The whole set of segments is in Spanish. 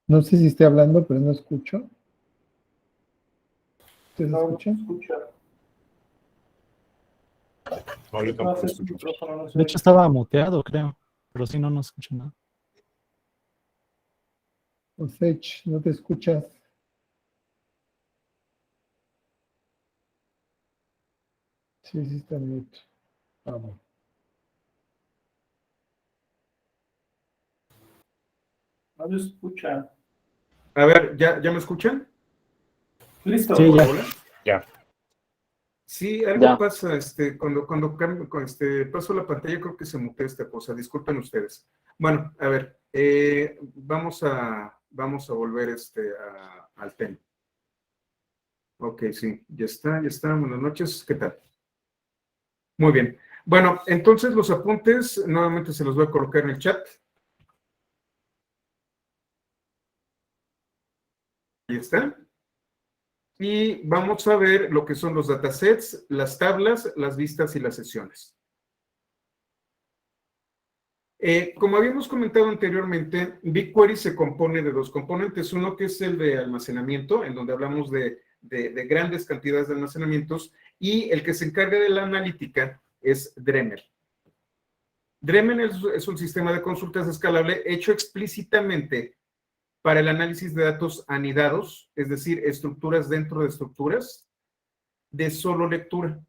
No sé si estoy hablando, pero no escucho. ¿Ustedes No, escuchan? escucha. No, yo tampoco escucho. Micrófono, no sé. De hecho, estaba muteado, creo. Pero sí, no escucho nada. Osech, no te escuchas. Sí, sí está mute. Vamos. No se escucha. A ver, ¿ya me escuchan? Listo. Sí, ya. Hola. Ya. Sí, algo pasa, cuando paso la pantalla, creo que se mutea esta cosa, disculpen ustedes. Bueno, a ver, vamos a volver al tema. Ok, sí, ya está, buenas noches, ¿qué tal? Muy bien. Bueno, entonces los apuntes, nuevamente se los voy a colocar en el chat. Ahí está. Y vamos a ver lo que son los datasets, las tablas, las vistas y las sesiones. Como habíamos comentado anteriormente, BigQuery se compone de dos componentes. Uno que es el de almacenamiento, en donde hablamos de grandes cantidades de almacenamientos, y el que se encarga de la analítica es Dremel. Dremel es un sistema de consultas escalable hecho explícitamente para el análisis de datos anidados, es decir, estructuras dentro de estructuras, de solo lectura.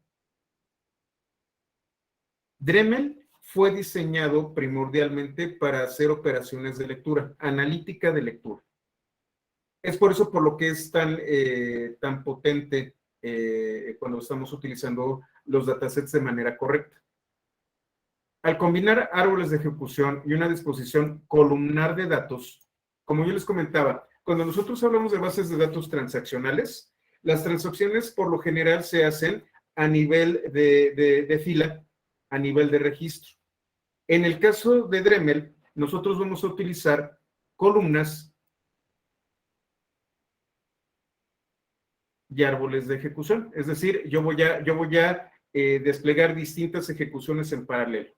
Dremel fue diseñado primordialmente para hacer operaciones de lectura, analítica de lectura. Es por eso por lo que es tan potente cuando estamos utilizando los datasets de manera correcta. Al combinar árboles de ejecución y una disposición columnar de datos, como yo les comentaba, cuando nosotros hablamos de bases de datos transaccionales, las transacciones por lo general se hacen a nivel de fila, a nivel de registro. En el caso de Dremel, nosotros vamos a utilizar columnas y árboles de ejecución. Es decir, yo voy a desplegar distintas ejecuciones en paralelo.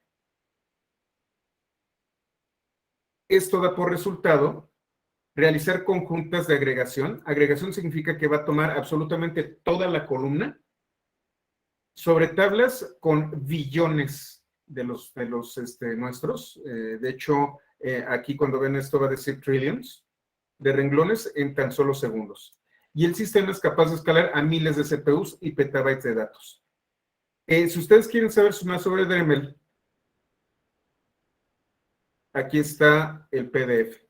Esto da por resultado realizar conjuntas de agregación. Agregación significa que va a tomar absolutamente toda la columna sobre tablas con billones de los nuestros. De hecho, aquí cuando ven esto va a decir trillions de renglones en tan solo segundos. Y el sistema es capaz de escalar a miles de CPUs y petabytes de datos. Si ustedes quieren saber más sobre Dremel, aquí está el PDF.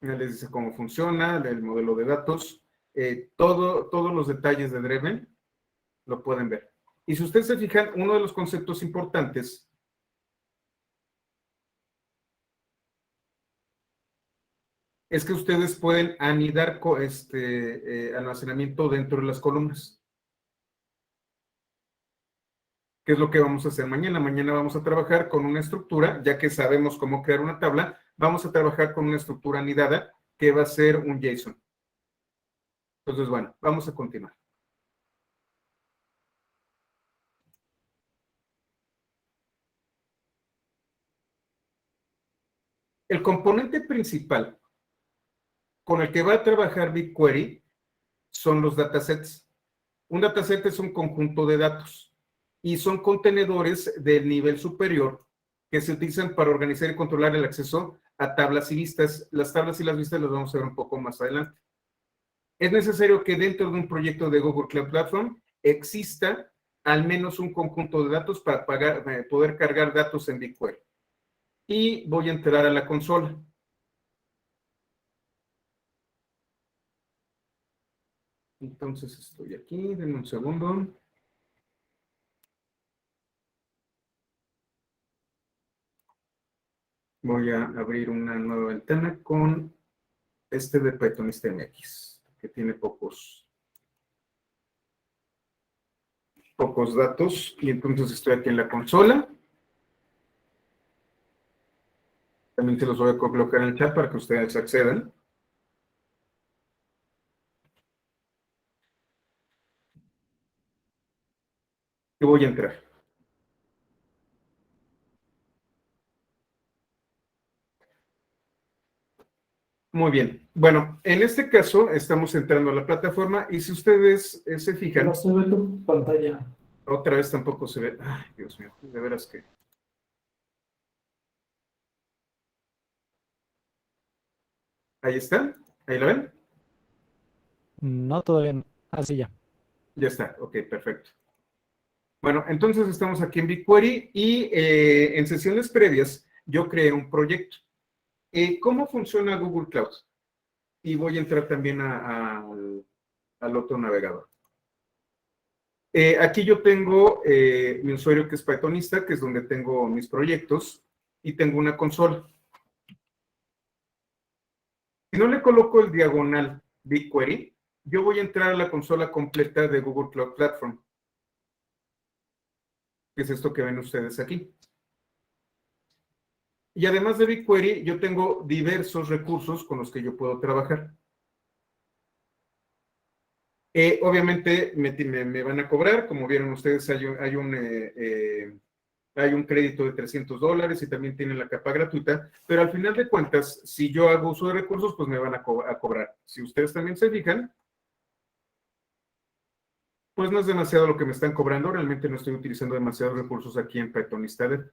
Ya les dice cómo funciona, el modelo de datos, todos los detalles de Dremel lo pueden ver. Y si ustedes se fijan, uno de los conceptos importantes es que ustedes pueden anidar almacenamiento dentro de las columnas. ¿Qué es lo que vamos a hacer mañana? Mañana vamos a trabajar con una estructura, ya que sabemos cómo crear una tabla, vamos a trabajar con una estructura anidada que va a ser un JSON. Entonces, bueno, vamos a continuar. El componente principal con el que va a trabajar BigQuery son los datasets. Un dataset es un conjunto de datos y son contenedores del nivel superior que se utilizan para organizar y controlar el acceso a tablas y vistas. Las tablas y las vistas las vamos a ver un poco más adelante. Es necesario que dentro de un proyecto de Google Cloud Platform exista al menos un conjunto de datos para poder cargar datos en BigQuery. Y voy a entrar a la consola. Entonces estoy aquí, denme un segundo. Voy a abrir una nueva ventana con de Python MX, que tiene pocos datos. Y entonces estoy aquí en la consola. También se los voy a colocar en el chat para que ustedes accedan. Y voy a entrar. Muy bien. Bueno, en este caso estamos entrando a la plataforma y si ustedes se fijan, No se ve tu pantalla. otra vez tampoco se ve. Ay, Dios mío, de veras que. Ahí está. ¿Ahí la ven? No, todavía no. Así ya. Ya está. Ok, perfecto. Bueno, entonces estamos aquí en BigQuery y en sesiones previas yo creé un proyecto. ¿Cómo funciona Google Cloud? Y voy a entrar también al otro navegador. Aquí yo tengo mi usuario que es Pythonista, que es donde tengo mis proyectos, y tengo una consola. Si no le coloco el diagonal BigQuery, yo voy a entrar a la consola completa de Google Cloud Platform, que es esto que ven ustedes aquí. Y además de BigQuery, yo tengo diversos recursos con los que yo puedo trabajar. Obviamente me van a cobrar, como vieron ustedes, hay un crédito de $300 y también tienen la capa gratuita, pero al final de cuentas, si yo hago uso de recursos, pues me van a cobrar. Si ustedes también se fijan, pues no es demasiado lo que me están cobrando, realmente no estoy utilizando demasiados recursos aquí en Pythonista Dev.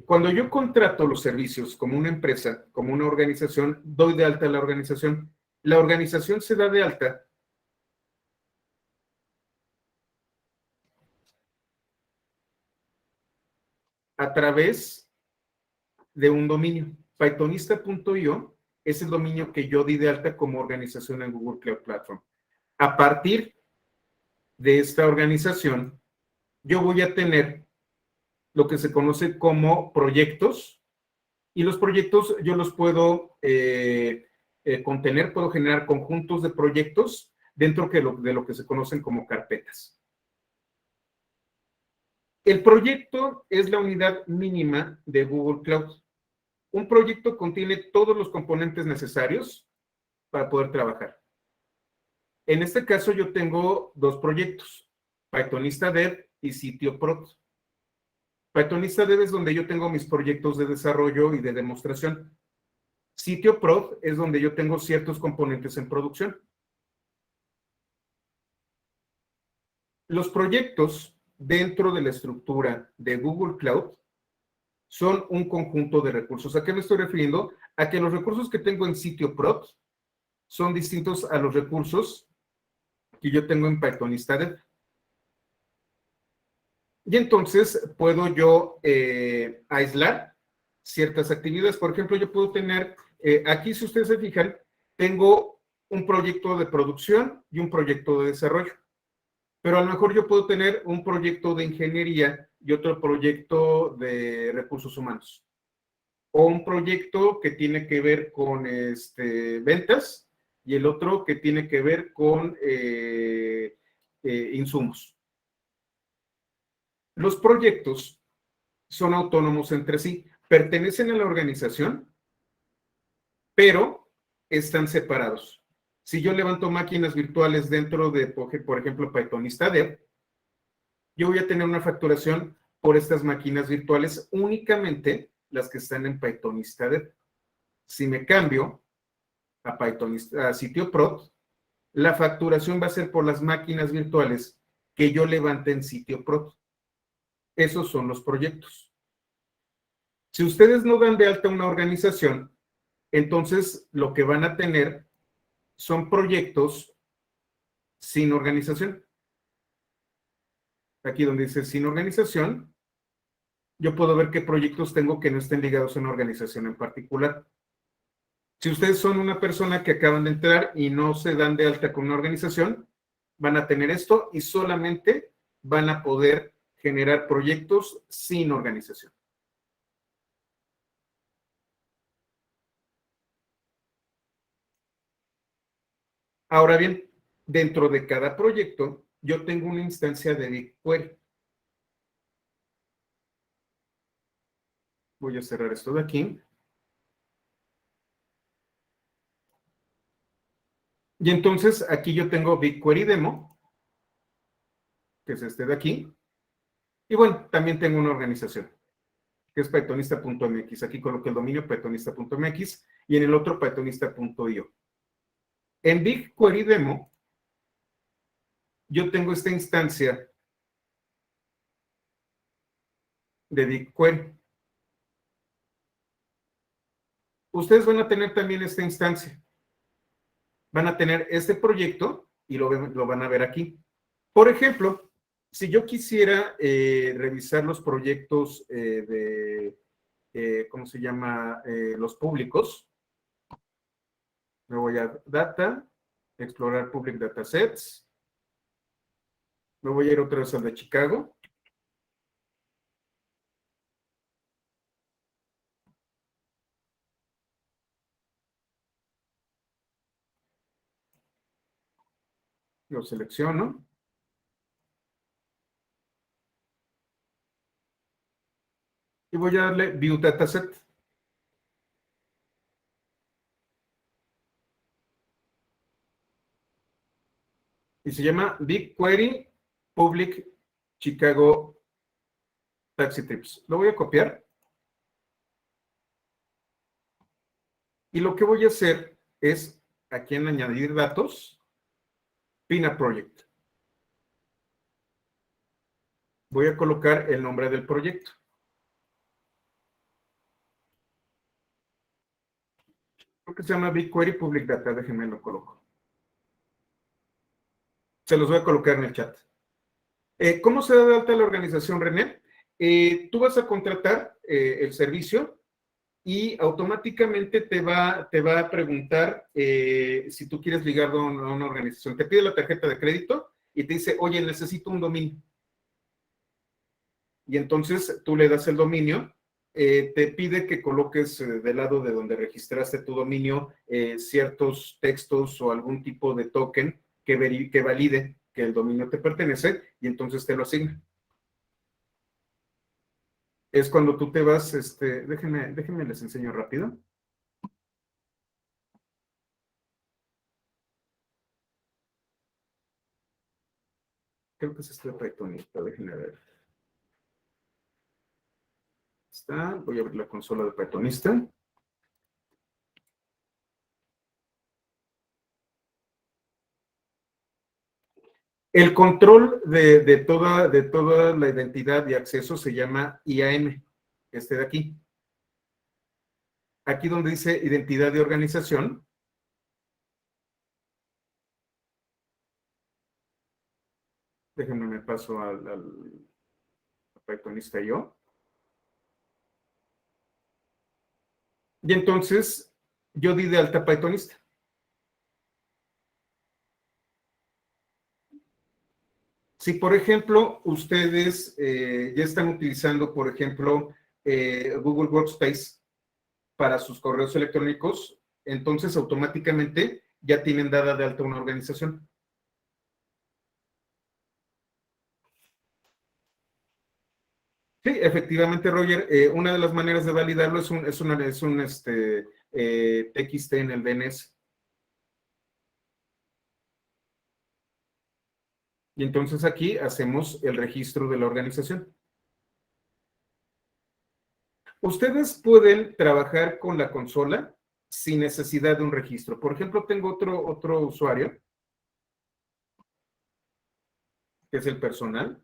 Cuando yo contrato los servicios como una empresa, como una organización, doy de alta a la organización. La organización se da de alta a través de un dominio. Pythonista.io es el dominio que yo di de alta como organización en Google Cloud Platform. A partir de esta organización, yo voy a tener lo que se conoce como proyectos, y los proyectos yo los puedo contener, puedo generar conjuntos de proyectos dentro de lo que se conocen como carpetas. El proyecto es la unidad mínima de Google Cloud. Un proyecto contiene todos los componentes necesarios para poder trabajar. En este caso yo tengo dos proyectos, Pythonista Dev y Sitio Prod. Pythonista Dev es donde yo tengo mis proyectos de desarrollo y de demostración. Sitio Prod es donde yo tengo ciertos componentes en producción. Los proyectos dentro de la estructura de Google Cloud son un conjunto de recursos. ¿A qué me estoy refiriendo? A que los recursos que tengo en Sitio Prod son distintos a los recursos que yo tengo en Pythonista Dev. Y entonces puedo yo aislar ciertas actividades. Por ejemplo, yo puedo tener, aquí si ustedes se fijan, tengo un proyecto de producción y un proyecto de desarrollo. Pero a lo mejor yo puedo tener un proyecto de ingeniería y otro proyecto de recursos humanos. O un proyecto que tiene que ver con ventas y el otro que tiene que ver con insumos. Los proyectos son autónomos entre sí, pertenecen a la organización, pero están separados. Si yo levanto máquinas virtuales dentro de, por ejemplo, Pythonista Dev, yo voy a tener una facturación por estas máquinas virtuales, únicamente las que están en Pythonista Dev. Si me cambio a Sitio Prod, la facturación va a ser por las máquinas virtuales que yo levante en Sitio Prod. Esos son los proyectos. Si ustedes no dan de alta una organización, entonces lo que van a tener son proyectos sin organización. Aquí donde dice sin organización, yo puedo ver qué proyectos tengo que no estén ligados a una organización en particular. Si ustedes son una persona que acaban de entrar y no se dan de alta con una organización, van a tener esto y solamente van a poder generar proyectos sin organización. Ahora bien, dentro de cada proyecto, yo tengo una instancia de BigQuery. Voy a cerrar esto de aquí. Y entonces aquí yo tengo BigQuery Demo, que es este de aquí. Y bueno, también tengo una organización, que es pythonista.mx. Aquí coloqué el dominio pythonista.mx y en el otro pythonista.io. En BigQuery Demo, yo tengo esta instancia de BigQuery. Ustedes van a tener también esta instancia. Van a tener este proyecto y lo van a ver aquí. Por ejemplo, si yo quisiera revisar los proyectos ¿cómo se llama? Los públicos. Me voy a Data, Explorar Public Datasets. Me voy a ir otra vez al de Chicago. Lo selecciono. Y voy a darle View Dataset. Y se llama BigQuery Public Chicago Taxi Trips. Lo voy a copiar. Y lo que voy a hacer es, aquí en añadir datos, Pin a Project. Voy a colocar el nombre del proyecto. Creo que se llama BigQuery Public Data. Déjenme lo coloco. Se los voy a colocar en el chat. ¿Cómo se da de alta la organización, René? Tú vas a contratar el servicio y automáticamente te va a preguntar si tú quieres ligarlo a una organización. Te pide la tarjeta de crédito y te dice, oye, necesito un dominio. Y entonces tú le das el dominio. Te pide que coloques del lado de donde registraste tu dominio ciertos textos o algún tipo de token que valide que el dominio te pertenece y entonces te lo asigna. Es cuando tú te vas, déjenme les enseño rápido. Creo que es este Pythonista, déjenme ver. Está, voy a abrir la consola de Pythonista. El control de toda la identidad y acceso se llama IAM, este de aquí. Aquí donde dice identidad de organización. Déjenme me paso al Pythonista yo. Y entonces yo di de alta Pythonista. Si, por ejemplo, ustedes ya están utilizando, por ejemplo, Google Workspace para sus correos electrónicos, entonces automáticamente ya tienen dada de alta una organización. Sí, efectivamente, Roger, una de las maneras de validarlo es un TXT en el DNS. Y entonces aquí hacemos el registro de la organización. Ustedes pueden trabajar con la consola sin necesidad de un registro. Por ejemplo, tengo otro usuario, que es el personal.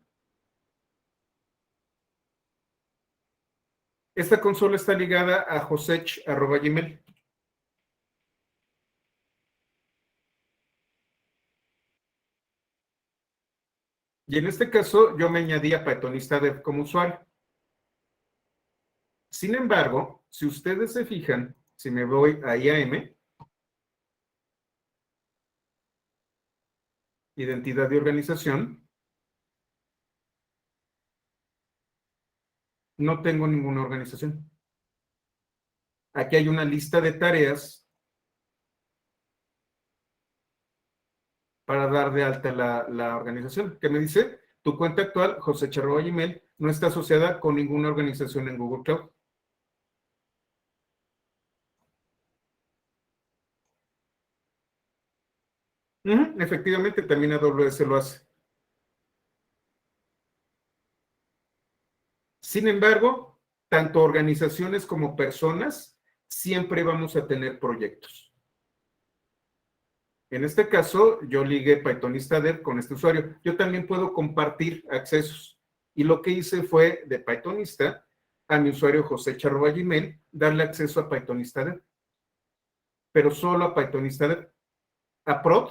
Esta consola está ligada a josech@gmail. Y en este caso, yo me añadí a Pythonista Dev como usuario. Sin embargo, si ustedes se fijan, si me voy a IAM, identidad de organización, no tengo ninguna organización. Aquí hay una lista de tareas para dar de alta la organización. ¿Qué me dice? Tu cuenta actual, josech@gmail, no está asociada con ninguna organización en Google Cloud. Efectivamente, también AWS lo hace. Sin embargo, tanto organizaciones como personas siempre vamos a tener proyectos. En este caso, yo ligué Pythonista Dev con este usuario. Yo también puedo compartir accesos. Y lo que hice fue de Pythonista a mi usuario Jose@gmail, darle acceso a Pythonista Dev. Pero solo a Pythonista Dev. A prod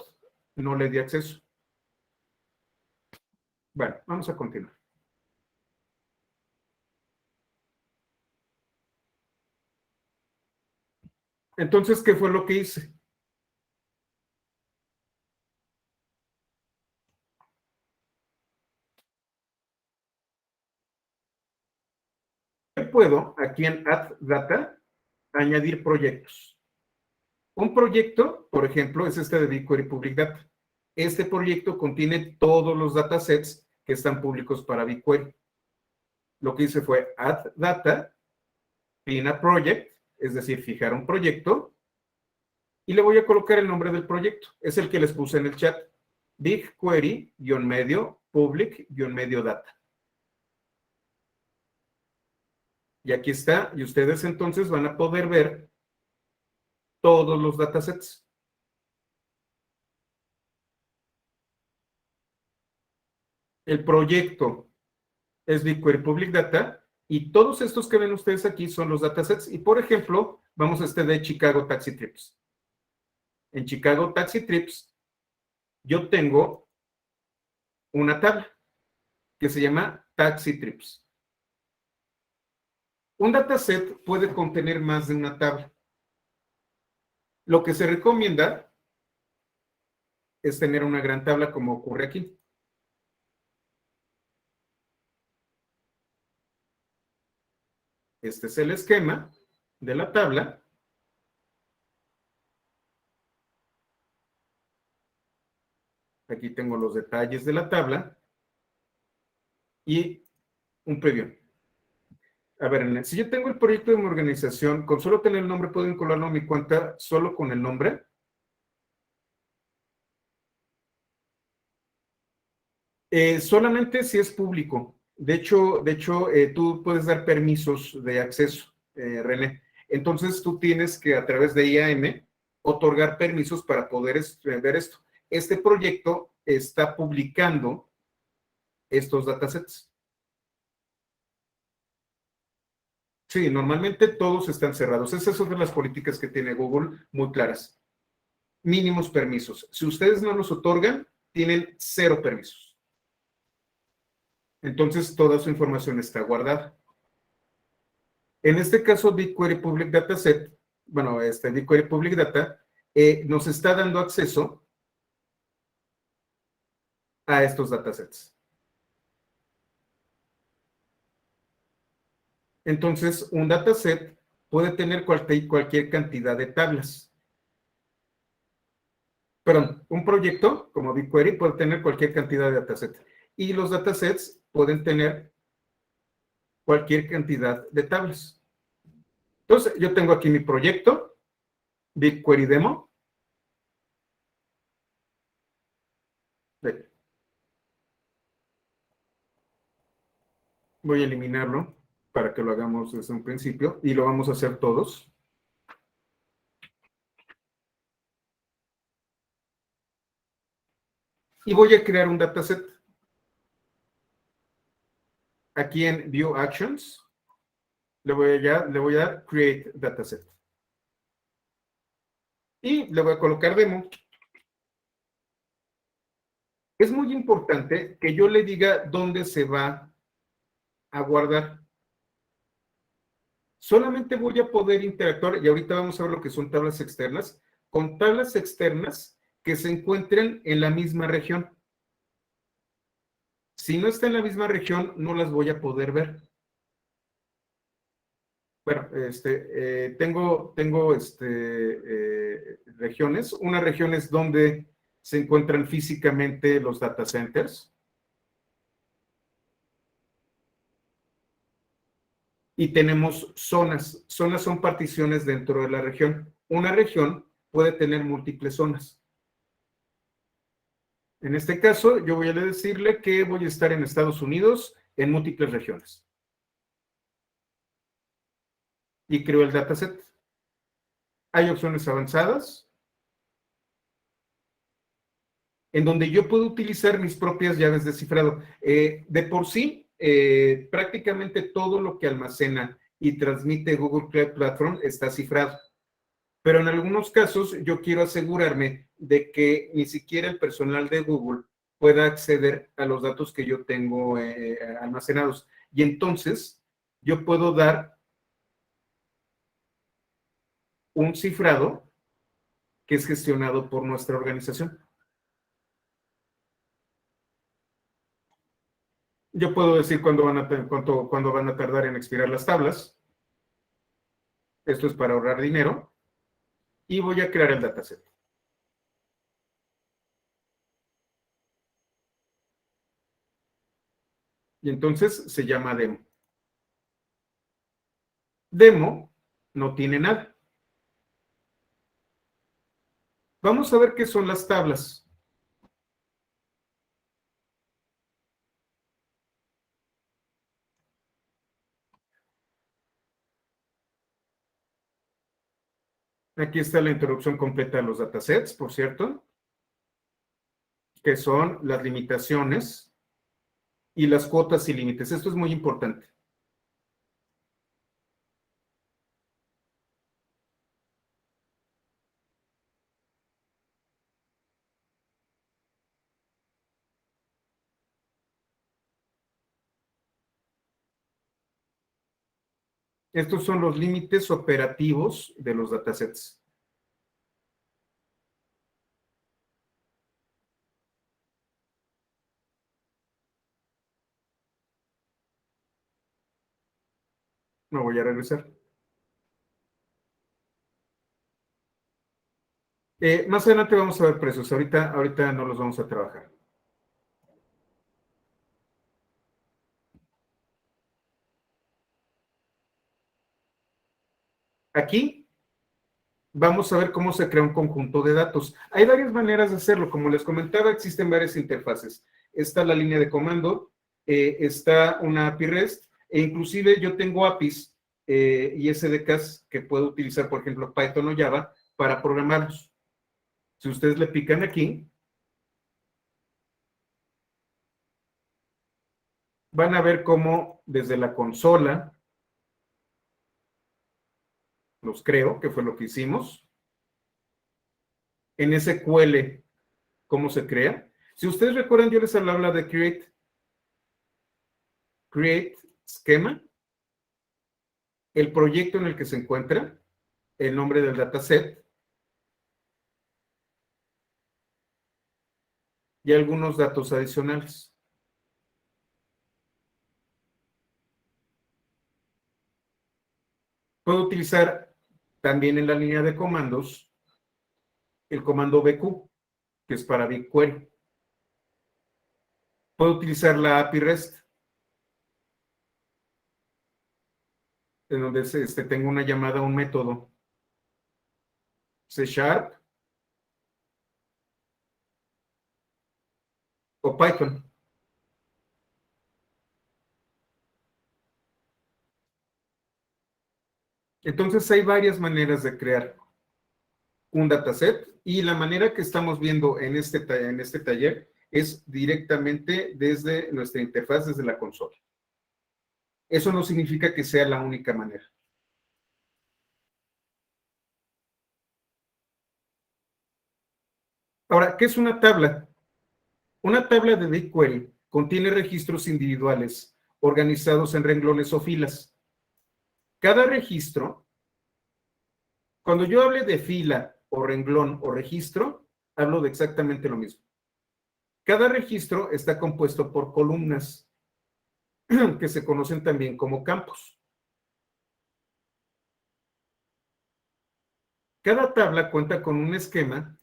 no le di acceso. Bueno, vamos a continuar. Entonces, ¿qué fue lo que hice? Puedo, aquí en Add Data, añadir proyectos. Un proyecto, por ejemplo, es este de BigQuery Public Data. Este proyecto contiene todos los datasets que están públicos para BigQuery. Lo que hice fue Add Data, pin a project, es decir, fijar un proyecto, y le voy a colocar el nombre del proyecto. Es el que les puse en el chat. BigQuery-medio public-medio data. Y aquí está, y ustedes entonces van a poder ver todos los datasets. El proyecto es BigQuery Public Data, y todos estos que ven ustedes aquí son los datasets. Y por ejemplo, vamos a este de Chicago Taxi Trips. En Chicago Taxi Trips, yo tengo una tabla que se llama Taxi Trips. Un dataset puede contener más de una tabla. Lo que se recomienda es tener una gran tabla como ocurre aquí. Este es el esquema de la tabla. Aquí tengo los detalles de la tabla y un preview. A ver, si yo tengo el proyecto de mi organización, con solo tener el nombre, ¿puedo vincularlo a mi cuenta solo con el nombre? Solamente si es público. De hecho, tú puedes dar permisos de acceso, René. Entonces, tú tienes que, a través de IAM, otorgar permisos para poder ver esto. Este proyecto está publicando estos datasets. Sí, normalmente todos están cerrados. Esas son las políticas que tiene Google muy claras. Mínimos permisos. Si ustedes no los otorgan, tienen 0 permisos. Entonces, toda su información está guardada. En este caso, BigQuery Public Dataset, bueno, BigQuery Public Data, nos está dando acceso a estos datasets. Entonces, un dataset puede tener cualquier cantidad de tablas. Perdón, un proyecto como BigQuery puede tener cualquier cantidad de datasets. Y los datasets pueden tener cualquier cantidad de tablas. Entonces, yo tengo aquí mi proyecto, BigQuery Demo. Voy a eliminarlo para que lo hagamos desde un principio y lo vamos a hacer todos. Y voy a crear un dataset. Aquí en View Actions, le voy a dar Create Dataset. Y le voy a colocar Demo. Es muy importante que yo le diga dónde se va a guardar. Solamente voy a poder interactuar, y ahorita vamos a ver lo que son tablas externas, con tablas externas que se encuentren en la misma región. Si no está en la misma región, no las voy a poder ver. Bueno, tengo regiones. Una región es donde se encuentran físicamente los data centers. Y tenemos zonas. Zonas son particiones dentro de la región. Una región puede tener múltiples zonas. En este caso, yo voy a decirle que voy a estar en Estados Unidos en múltiples regiones. Y creo el dataset. hay opciones avanzadas, en donde yo puedo utilizar mis propias llaves de cifrado. De por sí, prácticamente todo lo que almacena y transmite Google Cloud Platform está cifrado. Pero en algunos casos yo quiero asegurarme de que ni siquiera el personal de Google pueda acceder a los datos que yo tengo almacenados. Y entonces yo puedo dar un cifrado que es gestionado por nuestra organización. Yo puedo decir cuándo van a tardar en expirar las tablas. Esto es para ahorrar dinero. Y voy a crear el dataset. Y entonces se llama demo. Demo no tiene nada. Vamos a ver qué son las tablas. Aquí está la introducción completa de los datasets, por cierto, que son las limitaciones y las cuotas y límites. Esto es muy importante. Estos son los límites operativos de los datasets. Me voy a regresar. Más adelante vamos a ver precios. Ahorita no los vamos a trabajar. Aquí vamos a ver cómo se crea un conjunto de datos. Hay varias maneras de hacerlo. Como les comentaba, existen varias interfaces. Está la línea de comando, está una API REST, e inclusive yo tengo APIs y SDKs que puedo utilizar, por ejemplo, Python o Java, para programarlos. Si ustedes le pican aquí, van a ver cómo desde la consola los creo, que fue lo que hicimos. En SQL, cómo se crea. Si ustedes recuerdan, yo les hablaba de create schema, el proyecto en el que se encuentra, el nombre del dataset y algunos datos adicionales. Puedo utilizar también en la línea de comandos el comando BQ, que es para BigQuery. Puedo utilizar la API REST, en donde tengo una llamada a un método C# o Python. Entonces hay varias maneras de crear un dataset y la manera que estamos viendo en este taller es directamente desde nuestra interfaz, desde la consola. Eso no significa que sea la única manera. Ahora, ¿qué es una tabla? Una tabla de BigQuery contiene registros individuales organizados en renglones o filas. Cada registro, cuando yo hable de fila o renglón o registro, hablo de exactamente lo mismo. Cada registro está compuesto por columnas que se conocen también como campos. Cada tabla cuenta con un esquema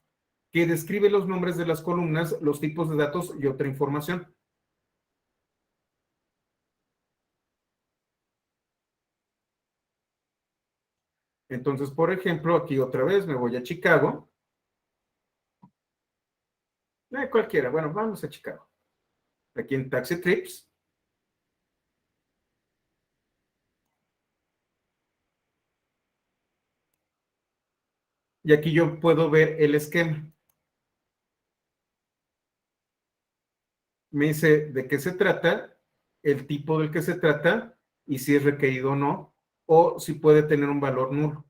que describe los nombres de las columnas, los tipos de datos y otra información. Entonces, por ejemplo, aquí otra vez me voy a Chicago. Cualquiera, bueno, vamos a Chicago. Aquí en Taxi Trips. Y aquí yo puedo ver el esquema. Me dice de qué se trata, el tipo del que se trata y si es requerido o no, o si puede tener un valor nulo.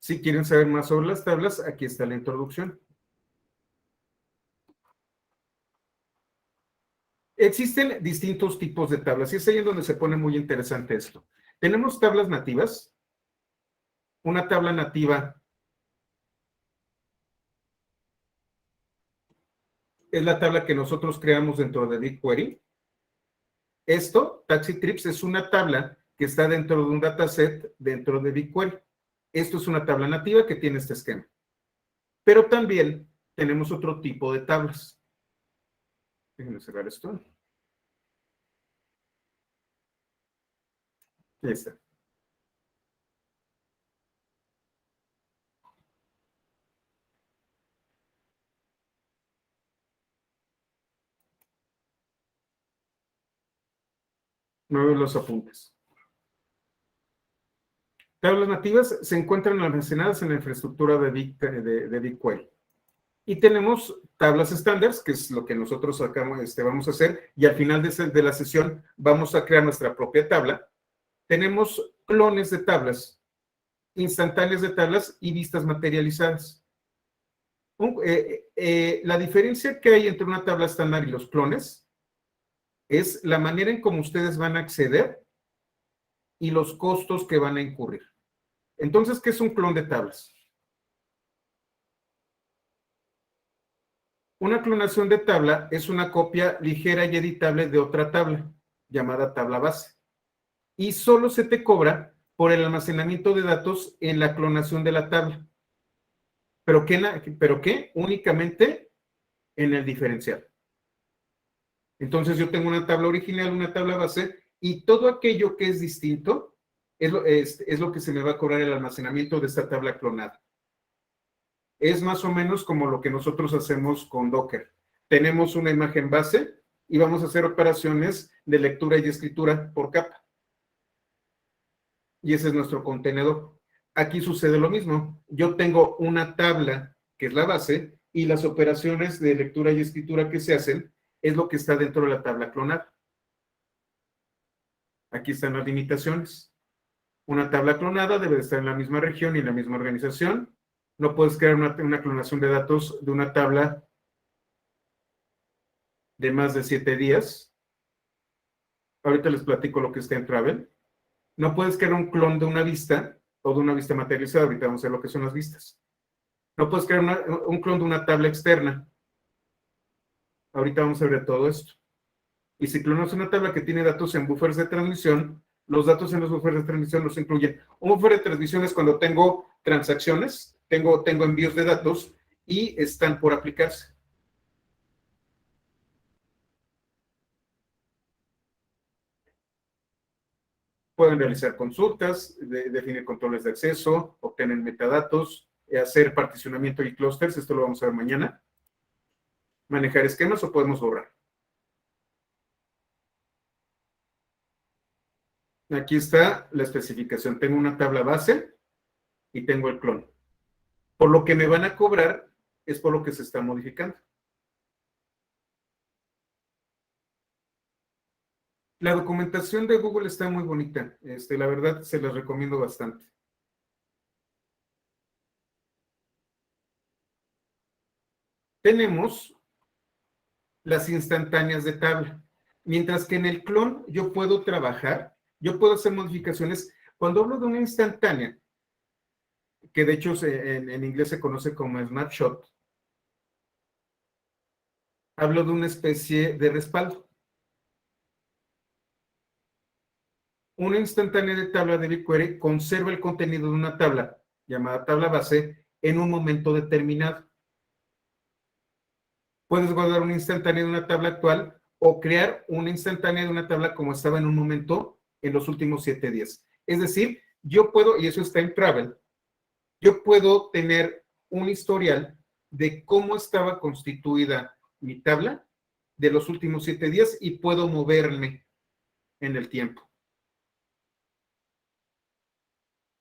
Si quieren saber más sobre las tablas, aquí está la introducción. Existen distintos tipos de tablas y es ahí en donde se pone muy interesante esto. Tenemos tablas nativas. Una tabla nativa es la tabla que nosotros creamos dentro de BigQuery. Esto, Taxi Trips, es una tabla que está dentro de un dataset dentro de BigQuery. Esto es una tabla nativa que tiene este esquema. Pero también tenemos otro tipo de tablas. Déjenme cerrar esto. Ahí está. No veo los apuntes. Tablas nativas se encuentran almacenadas en la infraestructura de BigQuery. Y tenemos tablas estándares, que es lo que nosotros vamos a hacer, y al final de la sesión vamos a crear nuestra propia tabla. Tenemos clones de tablas, instantáneas de tablas y vistas materializadas. La diferencia que hay entre una tabla estándar y los clones es la manera en cómo ustedes van a acceder y los costos que van a incurrir. Entonces, ¿qué es un clon de tablas? Una clonación de tabla es una copia ligera y editable de otra tabla, llamada tabla base. Y solo se te cobra por el almacenamiento de datos en la clonación de la tabla. ¿Pero qué? Únicamente en el diferencial. Entonces yo tengo una tabla original, una tabla base, y todo aquello que es distinto es lo que se me va a cobrar el almacenamiento de esta tabla clonada. Es más o menos como lo que nosotros hacemos con Docker. Tenemos una imagen base y vamos a hacer operaciones de lectura y escritura por capa. Y ese es nuestro contenedor. Aquí sucede lo mismo. Yo tengo una tabla, que es la base, y las operaciones de lectura y escritura que se hacen es lo que está dentro de la tabla clonada. Aquí están las limitaciones. Una tabla clonada debe de estar en la misma región y en la misma organización. No puedes crear una clonación de datos de una tabla de más de 7 días. Ahorita les platico lo que está en Travel. No puedes crear un clon de una vista o de una vista materializada. Ahorita vamos a ver lo que son las vistas. No puedes crear un clon de una tabla externa. Ahorita vamos a ver todo esto. Y si clonas una tabla que tiene datos en buffers de transmisión, los datos en los buffers de transmisión los incluyen. Un buffer de transmisión es cuando tengo transacciones, tengo envíos de datos y están por aplicarse. Pueden realizar consultas, definir controles de acceso, obtener metadatos, hacer particionamiento y clusters, esto lo vamos a ver mañana. Manejar esquemas o podemos borrar. Aquí está la especificación. Tengo una tabla base y tengo el clon. Por lo que me van a cobrar es por lo que se está modificando. La documentación de Google está muy bonita. La verdad, se las recomiendo bastante. Tenemos las instantáneas de tabla. Mientras que en el clon yo puedo trabajar, yo puedo hacer modificaciones. Cuando hablo de una instantánea, que de hecho en inglés se conoce como snapshot, hablo de una especie de respaldo. Una instantánea de tabla de BigQuery conserva el contenido de una tabla llamada tabla base en un momento determinado. Puedes guardar una instantánea de una tabla actual o crear una instantánea de una tabla como estaba en un momento en los últimos 7 días. Es decir, yo puedo, y eso está en Travel, yo puedo tener un historial de cómo estaba constituida mi tabla de los últimos 7 días y puedo moverme en el tiempo.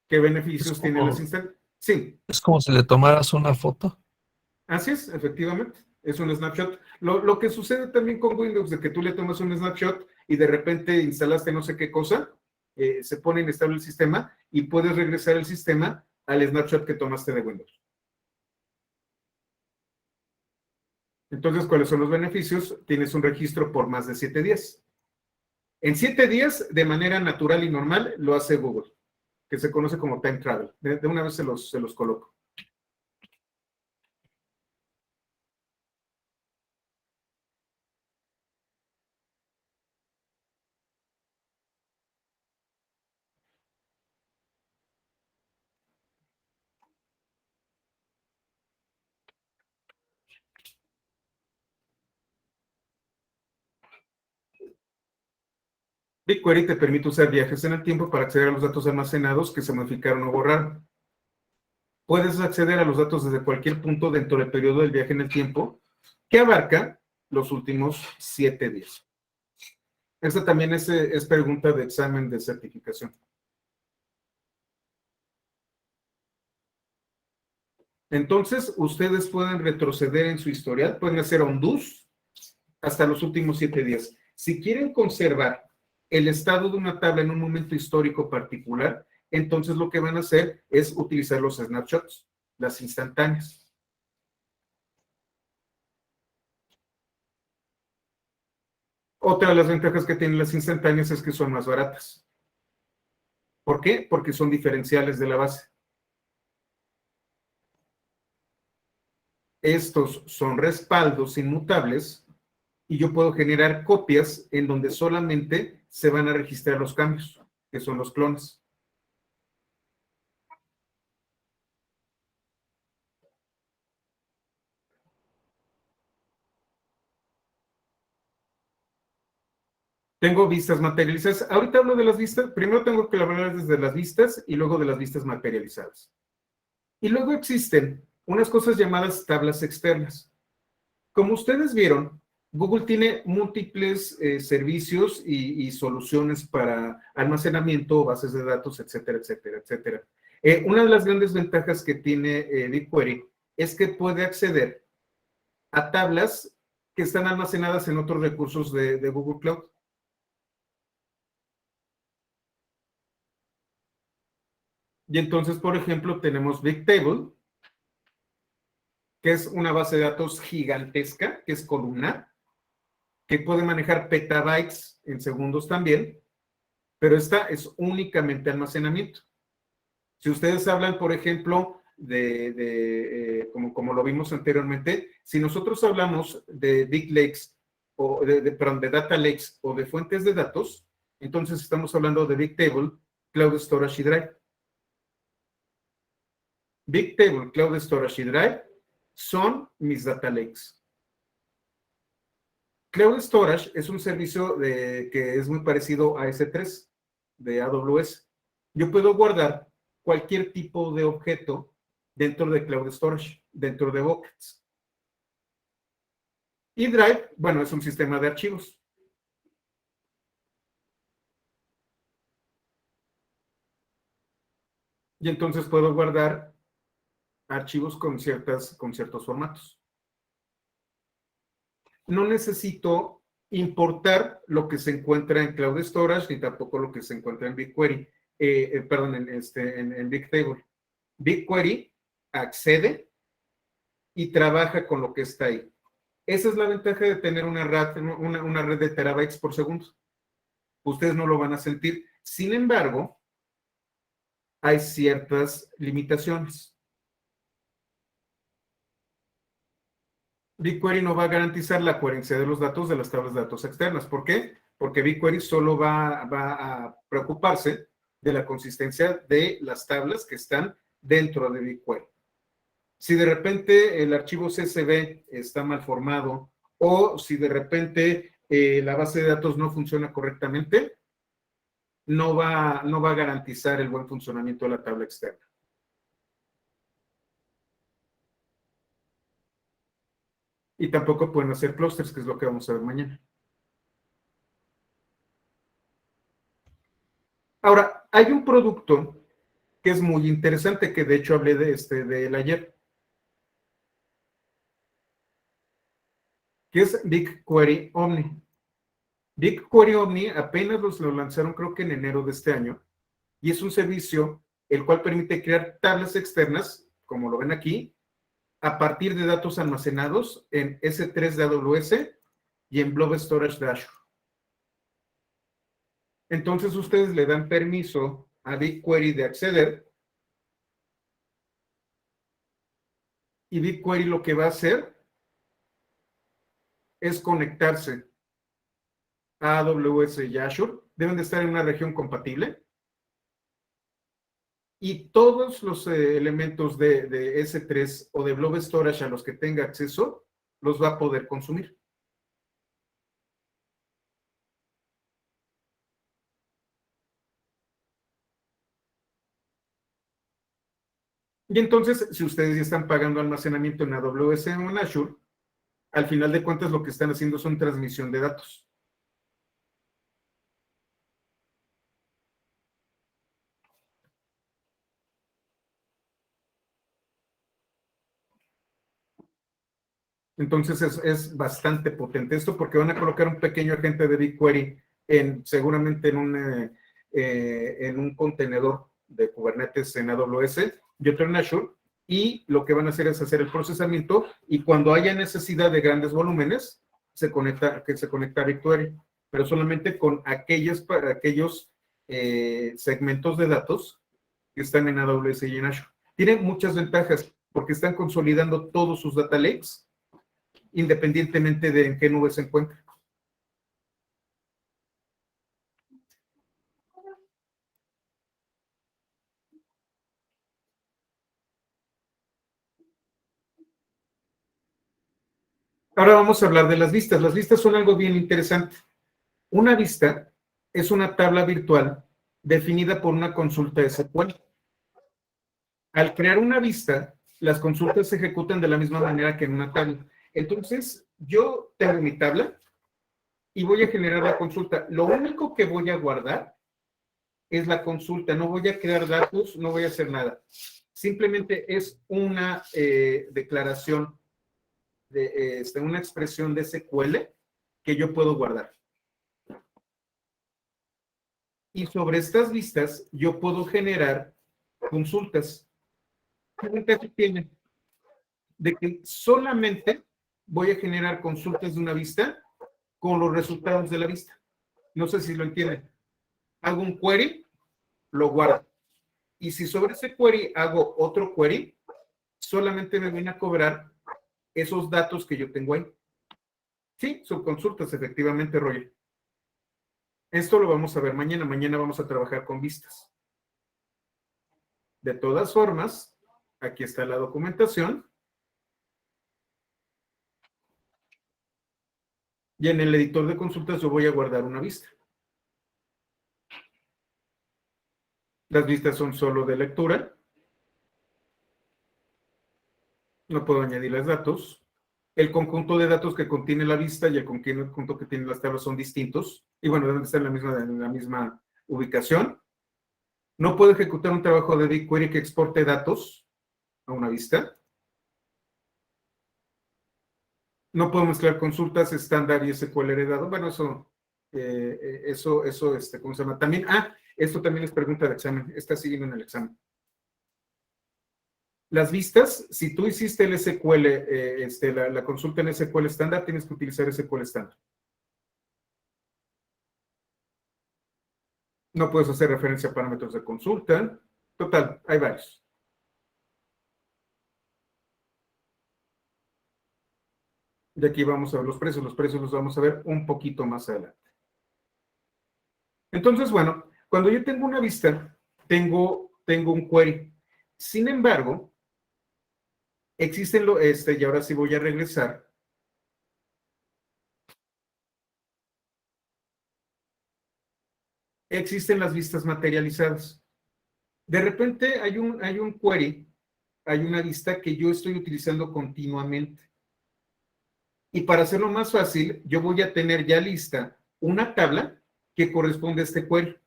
¿Qué beneficios tienen las instancias? Sí. Es como si le tomaras una foto. Así es, efectivamente. Es un snapshot. Lo que sucede también con Windows, de que tú le tomas un snapshot y de repente instalaste no sé qué cosa, se pone inestable el sistema y puedes regresar el sistema al snapshot que tomaste de Windows. Entonces, ¿cuáles son los beneficios? Tienes un registro por más de 7 días. En 7 días, de manera natural y normal, lo hace Google, que se conoce como Time Travel. De una vez se los coloco. BigQuery te permite usar viajes en el tiempo para acceder a los datos almacenados que se modificaron o borraron. Puedes acceder a los datos desde cualquier punto dentro del periodo del viaje en el tiempo, que abarca los últimos 7 días. Esta también es pregunta de examen de certificación. Entonces, ustedes pueden retroceder en su historial, pueden hacer undus hasta los últimos 7 días. Si quieren conservar el estado de una tabla en un momento histórico particular, entonces lo que van a hacer es utilizar los snapshots, las instantáneas. Otra de las ventajas que tienen las instantáneas es que son más baratas. ¿Por qué? Porque son diferenciales de la base. Estos son respaldos inmutables y yo puedo generar copias en donde solamente se van a registrar los cambios, que son los clones. Tengo vistas materializadas. Ahorita hablo de las vistas. Primero tengo que hablar desde las vistas y luego de las vistas materializadas. Y luego existen unas cosas llamadas tablas externas. Como ustedes vieron, Google tiene múltiples servicios y soluciones para almacenamiento, bases de datos, etcétera, etcétera, etcétera. Una de las grandes ventajas que tiene BigQuery es que puede acceder a tablas que están almacenadas en otros recursos de Google Cloud. Y entonces, por ejemplo, tenemos Bigtable, que es una base de datos gigantesca, que es columnar, que puede manejar petabytes en segundos también, pero esta es únicamente almacenamiento. Si ustedes hablan, por ejemplo, como lo vimos anteriormente, si nosotros hablamos de Big Lakes, o perdón, de Data Lakes o de fuentes de datos, entonces estamos hablando de Bigtable, Cloud Storage y Drive. Bigtable, Cloud Storage y Drive son mis data lakes. Cloud Storage es un servicio que es muy parecido a S3 de AWS. Yo puedo guardar cualquier tipo de objeto dentro de Cloud Storage, dentro de buckets. Y Drive, bueno, es un sistema de archivos. Y entonces puedo guardar archivos con ciertos formatos. No necesito importar lo que se encuentra en Cloud Storage ni tampoco lo que se encuentra en BigQuery, en Bigtable. BigQuery accede y trabaja con lo que está ahí. Esa es la ventaja de tener una red de terabytes por segundo. Ustedes no lo van a sentir. Sin embargo, hay ciertas limitaciones. BigQuery no va a garantizar la coherencia de los datos de las tablas de datos externas. ¿Por qué? Porque BigQuery solo va a preocuparse de la consistencia de las tablas que están dentro de BigQuery. Si de repente el archivo CSV está mal formado o si de repente la base de datos no funciona correctamente, no va a garantizar el buen funcionamiento de la tabla externa. Y tampoco pueden hacer clusters, que es lo que vamos a ver mañana. Ahora, hay un producto que es muy interesante, que de hecho hablé de él ayer, que es BigQuery Omni. BigQuery Omni apenas lo lanzaron, creo que en enero de este año, y es un servicio el cual permite crear tablas externas, como lo ven aquí, a partir de datos almacenados en S3 de AWS y en Blob Storage de Azure. Entonces ustedes le dan permiso a BigQuery de acceder, y BigQuery lo que va a hacer es conectarse a AWS y Azure. Deben de estar en una región compatible. Y todos los elementos de S3 o de Blob Storage a los que tenga acceso, los va a poder consumir. Y entonces, si ustedes ya están pagando almacenamiento en AWS o en Azure, al final de cuentas lo que están haciendo son transmisión de datos. Entonces es bastante potente esto, porque van a colocar un pequeño agente de BigQuery seguramente en un contenedor de Kubernetes en AWS y otro en Azure, y lo que van a hacer es hacer el procesamiento, y cuando haya necesidad de grandes volúmenes, se conecta a BigQuery, pero solamente con aquellos segmentos de datos que están en AWS y en Azure. Tiene muchas ventajas, porque están consolidando todos sus data lakes, independientemente de en qué nube se encuentre. Ahora vamos a hablar de las vistas. Las vistas son algo bien interesante. Una vista es una tabla virtual definida por una consulta SQL. Al crear una vista, las consultas se ejecutan de la misma manera que en una tabla. Entonces, yo tengo mi tabla y voy a generar la consulta. Lo único que voy a guardar es la consulta. No voy a crear datos, no voy a hacer nada. Simplemente es una declaración, una expresión de SQL que yo puedo guardar. Y sobre estas vistas, yo puedo generar consultas. ¿Qué ventaja tiene? De que solamente voy a generar consultas de una vista con los resultados de la vista. No sé si lo entienden. Hago un query, lo guardo. Y si sobre ese query hago otro query, solamente me viene a cobrar esos datos que yo tengo ahí. Sí, son consultas, efectivamente, Roger. Esto lo vamos a ver mañana. Mañana vamos a trabajar con vistas. De todas formas, aquí está la documentación. Y en el editor de consultas yo voy a guardar una vista. Las vistas son solo de lectura. No puedo añadirles datos. El conjunto de datos que contiene la vista y el conjunto que tiene las tablas son distintos. Y bueno, deben estar en la misma ubicación. No puedo ejecutar un trabajo de BigQuery que exporte datos a una vista. No puedo mezclar consultas estándar y SQL heredado. Bueno, ¿cómo se llama? También, esto también es pregunta de examen. Está siguiendo en el examen. Las vistas, si tú hiciste el SQL, la consulta en SQL estándar, tienes que utilizar SQL estándar. No puedes hacer referencia a parámetros de consulta. Total, hay varios. Y aquí vamos a ver los precios. Los precios los vamos a ver un poquito más adelante. Entonces, bueno, cuando yo tengo una vista, tengo un query. Sin embargo, existen y ahora sí voy a regresar. existen las vistas materializadas. De repente hay un query, hay una vista que yo estoy utilizando continuamente. Y para hacerlo más fácil, yo voy a tener ya lista una tabla que corresponde a este query.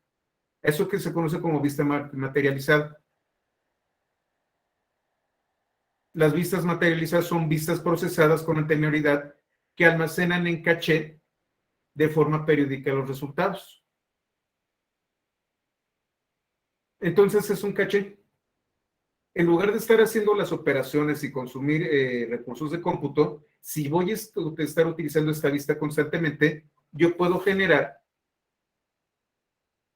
Eso que se conoce como vista materializada. Las vistas materializadas son vistas procesadas con anterioridad que almacenan en caché de forma periódica los resultados. Entonces es un caché. En lugar de estar haciendo las operaciones y consumir recursos de cómputo, si voy a estar utilizando esta vista constantemente, yo puedo generar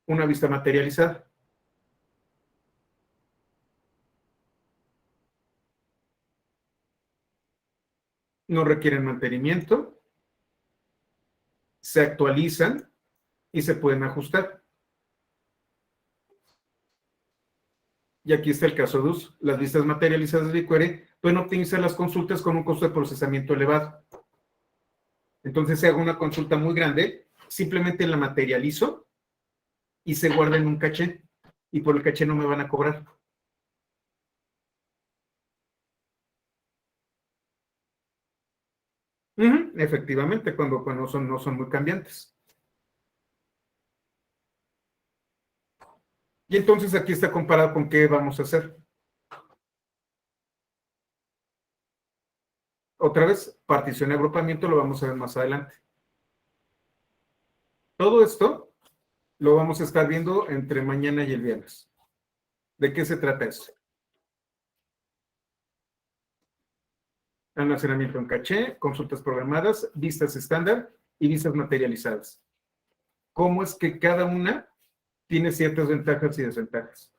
una vista materializada. No requieren mantenimiento, se actualizan y se pueden ajustar. Y aquí está el caso de uso. Las vistas materializadas de BigQuery pueden optimizar las consultas con un costo de procesamiento elevado. Entonces, si hago una consulta muy grande, simplemente la materializo y se guarda en un caché. Y por el caché no me van a cobrar. Efectivamente, cuando no son muy cambiantes. Y entonces aquí está comparado con qué vamos a hacer. Otra vez, partición y agrupamiento lo vamos a ver más adelante. Todo esto lo vamos a estar viendo entre mañana y el viernes. ¿De qué se trata esto? Almacenamiento en caché, consultas programadas, vistas estándar y vistas materializadas. ¿Cómo es que cada una tiene ciertas ventajas y desventajas?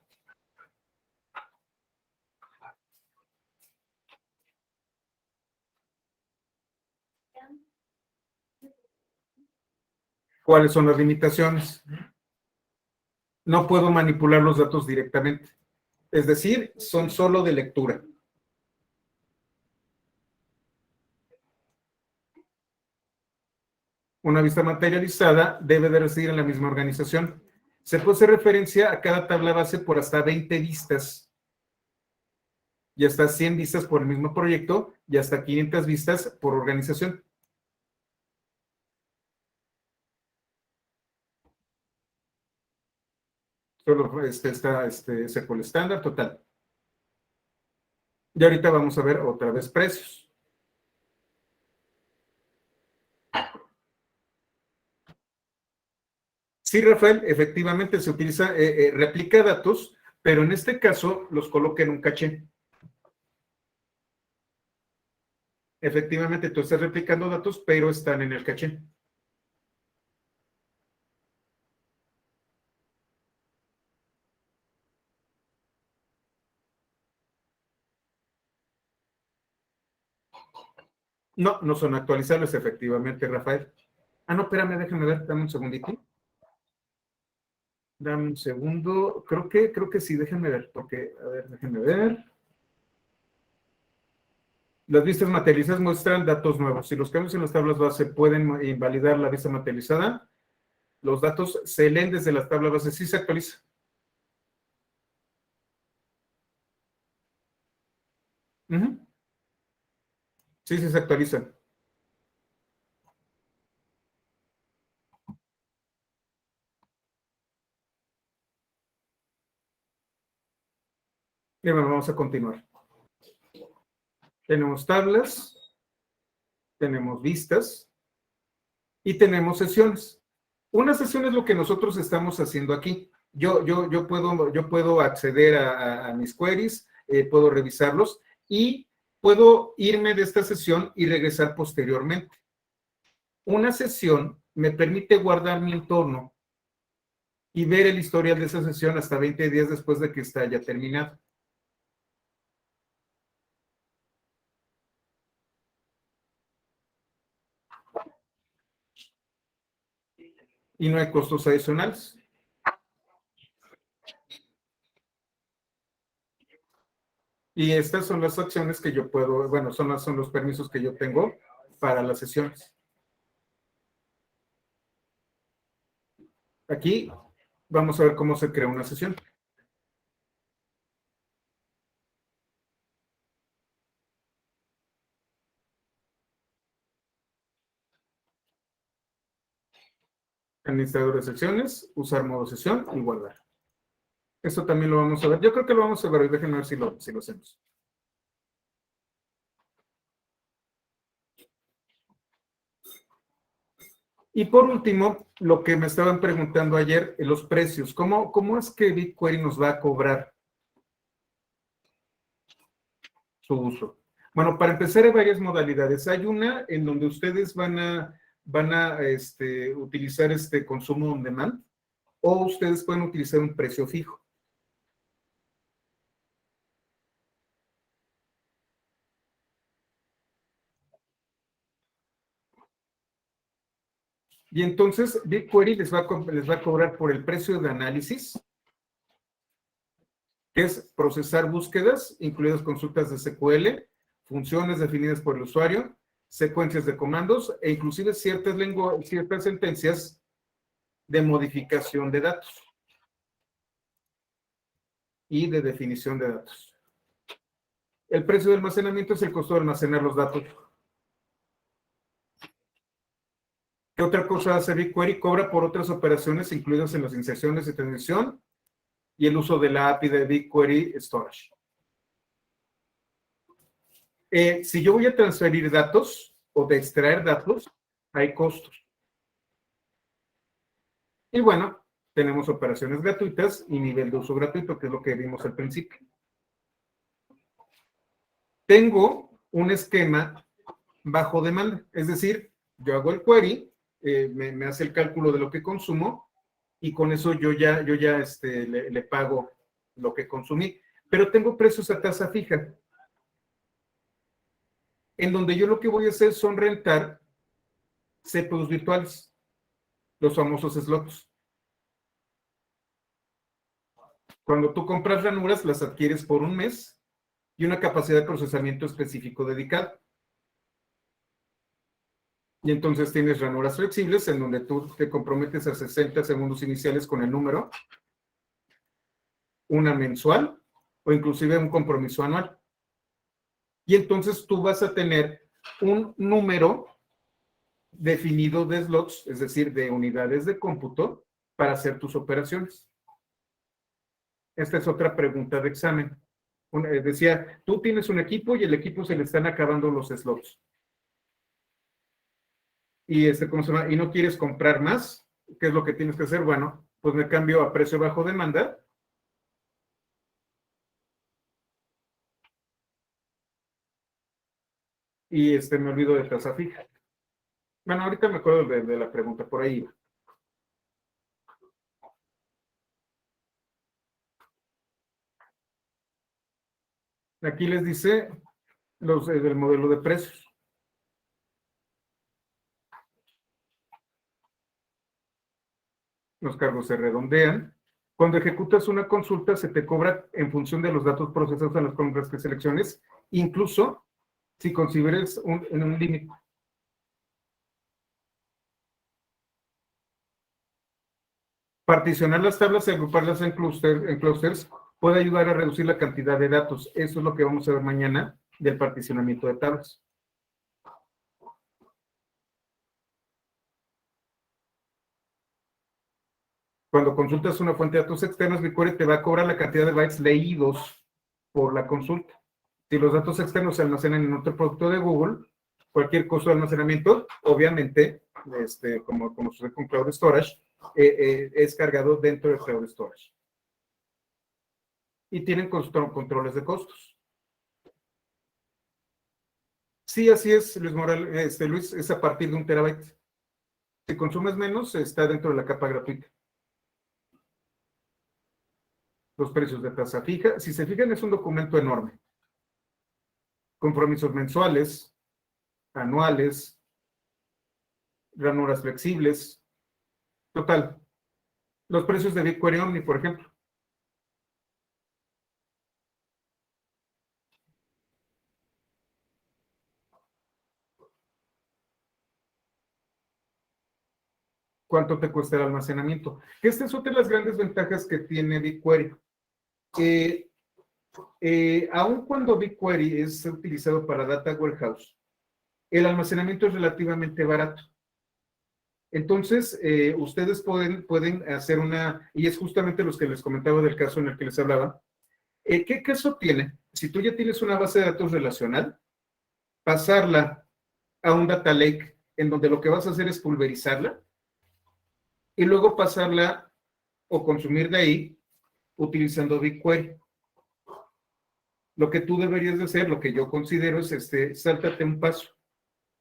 ¿Cuáles son las limitaciones? No puedo manipular los datos directamente. Es decir, son solo de lectura. Una vista materializada debe de residir en la misma organización. Se puede hacer referencia a cada tabla base por hasta 20 vistas. Y hasta 100 vistas por el mismo proyecto y hasta 500 vistas por organización. Solo está SQL estándar total. Y ahorita vamos a ver otra vez precios. Sí, Rafael, efectivamente se utiliza, replica datos, pero en este caso los coloca en un caché. Efectivamente, tú estás replicando datos, pero están en el caché. No, no son actualizables, efectivamente, Rafael. Ah, no, espérame, déjame ver, dame un segundito. Dame un segundo. Creo que sí, déjenme ver, porque, a ver, déjenme ver. Las vistas materializadas muestran datos nuevos. Si los cambios en las tablas base pueden invalidar la vista materializada, los datos se leen desde las tablas base. Sí se actualiza. Sí, sí se actualizan. Bien, vamos a continuar. Tenemos tablas, tenemos vistas y tenemos sesiones. Una sesión es lo que nosotros estamos haciendo aquí. Yo puedo acceder a mis queries, puedo revisarlos y puedo irme de esta sesión y regresar posteriormente. Una sesión me permite guardar mi entorno y ver el historial de esa sesión hasta 20 días después de que está ya terminado. Y no hay costos adicionales. Y estas son las acciones que yo puedo, bueno, son los permisos que yo tengo para las sesiones. Aquí Vamos a ver cómo se crea una sesión. Administrador de secciones, usar modo sesión y guardar. Esto también lo vamos a ver. Yo creo que lo vamos a ver. Déjenme ver si lo hacemos. Y por último, lo que me estaban preguntando ayer, los precios. ¿Cómo es que BigQuery nos va a cobrar su uso? Bueno, para empezar hay varias modalidades. Hay una en donde ustedes van a utilizar consumo on demand, o ustedes pueden utilizar un precio fijo. Y entonces BigQuery les va a cobrar por el precio de análisis, que es procesar búsquedas, incluidas consultas de SQL, funciones definidas por el usuario, secuencias de comandos e inclusive ciertas sentencias de modificación de datos y de definición de datos. El precio de almacenamiento es el costo de almacenar los datos. ¿Qué otra cosa hace BigQuery? Cobra por otras operaciones incluidas en las inserciones de transmisión y el uso de la API de BigQuery Storage. Si yo voy a transferir datos o de extraer datos, hay costos. Y bueno, tenemos operaciones gratuitas y nivel de uso gratuito, que es lo que vimos al principio. Tengo un esquema bajo demanda, es decir, yo hago el query, me hace el cálculo de lo que consumo y con eso yo ya le pago lo que consumí. Pero tengo precios a tasa fija, en donde yo lo que voy a hacer son rentar CPUs virtuales, los famosos slots. Cuando tú compras ranuras, las adquieres por un mes y una capacidad de procesamiento específico dedicada. Y entonces tienes ranuras flexibles en donde tú te comprometes a 60 segundos iniciales con el número, una mensual o inclusive un compromiso anual. Y entonces tú vas a tener un número definido de slots, es decir, de unidades de cómputo para hacer tus operaciones. Esta es otra pregunta de examen. Decía, tú tienes un equipo y el equipo se le están acabando los slots. Y, ¿cómo se llama? Y no quieres comprar más, ¿qué es lo que tienes que hacer? Bueno, pues me cambio a precio bajo demanda. Y me olvido de tasa fija. Bueno, ahorita me acuerdo de la pregunta, por ahí. Aquí les dice los del modelo de precios. Los cargos se redondean. Cuando ejecutas una consulta, se te cobra en función de los datos procesados en las columnas que selecciones, incluso si consideres en un límite. Particionar las tablas y agruparlas en clusters puede ayudar a reducir la cantidad de datos. Eso es lo que vamos a ver mañana del particionamiento de tablas. Cuando consultas una fuente de datos externos, BigQuery te va a cobrar la cantidad de bytes leídos por la consulta. Si los datos externos se almacenan en otro producto de Google, cualquier costo de almacenamiento, obviamente, como sucede con Cloud Storage, es cargado dentro de Cloud Storage. Y tienen controles de costos. Sí, así es, Luis Morales, Luis, es a partir de 1 terabyte. Si consumes menos, está dentro de la capa gratuita. Los precios de tasa fija, si se fijan, es un documento enorme. Compromisos mensuales, anuales, ranuras flexibles. Total. Los precios de BigQuery Omni, por ejemplo. ¿Cuánto te cuesta el almacenamiento? Esta es otra de las grandes ventajas que tiene BigQuery. Aun cuando BigQuery es utilizado para Data Warehouse, el almacenamiento es relativamente barato. Entonces, ustedes pueden hacer y es justamente los que les comentaba del caso en el que les hablaba. ¿Qué caso tiene? Si tú ya tienes una base de datos relacional, pasarla a un data lake en donde lo que vas a hacer es pulverizarla y luego pasarla o consumir de ahí utilizando BigQuery. Lo que tú deberías de hacer, lo que yo considero es sáltate un paso.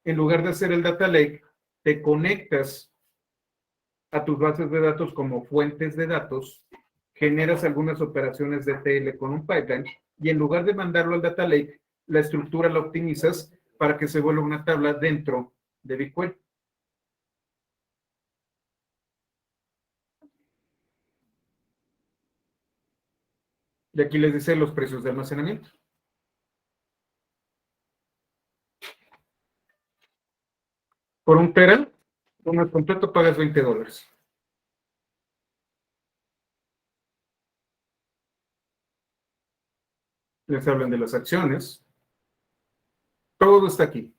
En lugar de hacer el data lake, te conectas a tus bases de datos como fuentes de datos, generas algunas operaciones de ETL con un pipeline y en lugar de mandarlo al data lake, la estructura la optimizas para que se vuelva una tabla dentro de BigQuery. Y aquí les dice los precios de almacenamiento. Por un tera, un mes completo pagas $20. Les hablan de las acciones. Todo está aquí.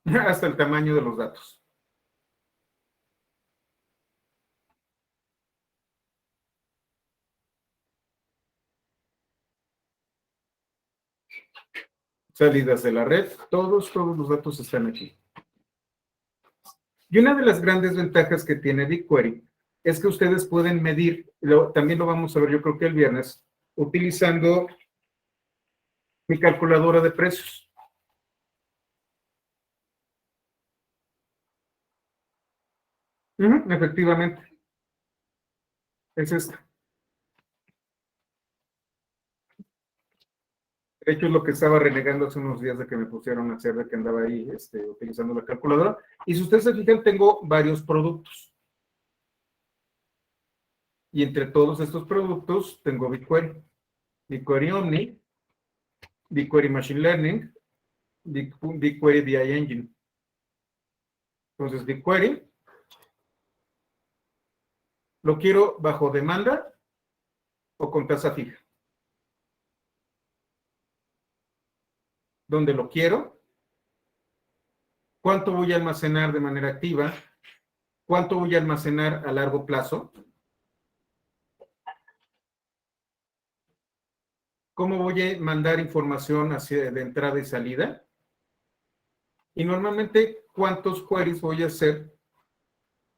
Hasta el tamaño de los datos. Salidas de la red, todos los datos están aquí. Y una de las grandes ventajas que tiene BigQuery es que ustedes pueden medir, también lo vamos a ver yo creo que el viernes, utilizando mi calculadora de precios. Efectivamente. Es esta. De hecho, es lo que estaba renegando hace unos días de que me pusieron a hacer, de que andaba ahí utilizando la calculadora. Y si ustedes se fijan, tengo varios productos. Y entre todos estos productos tengo BigQuery. BigQuery Omni, BigQuery Machine Learning, BigQuery BI Engine. Entonces, BigQuery lo quiero bajo demanda o con tasa fija. ¿Dónde lo quiero? ¿Cuánto voy a almacenar de manera activa? ¿Cuánto voy a almacenar a largo plazo? ¿Cómo voy a mandar información de entrada y salida? Y normalmente, ¿cuántos queries voy a hacer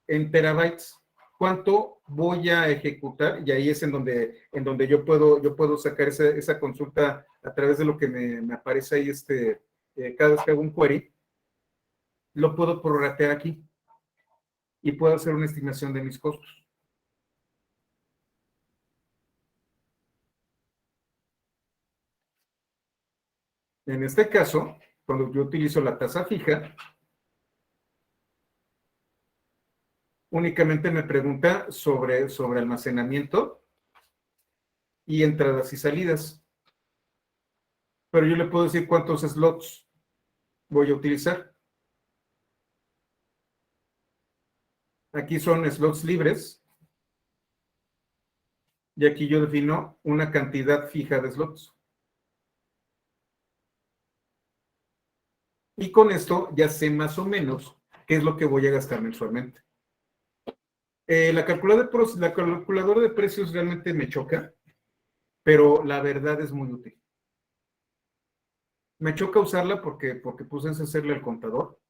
en terabytes? ¿Cuánto voy a ejecutar? Y ahí es en donde yo puedo sacar esa consulta a través de lo que me aparece ahí cada vez que hago un query. Lo puedo prorratear aquí y puedo hacer una estimación de mis costos. En este caso, cuando yo utilizo la tasa fija, únicamente me pregunta sobre almacenamiento y entradas y salidas. Pero yo le puedo decir cuántos slots voy a utilizar. Aquí son slots libres. Y aquí yo defino una cantidad fija de slots. Y con esto ya sé más o menos qué es lo que voy a gastar mensualmente. La calculadora de precios realmente me choca, pero la verdad es muy útil. Me choca usarla porque puse a hacerle al contador.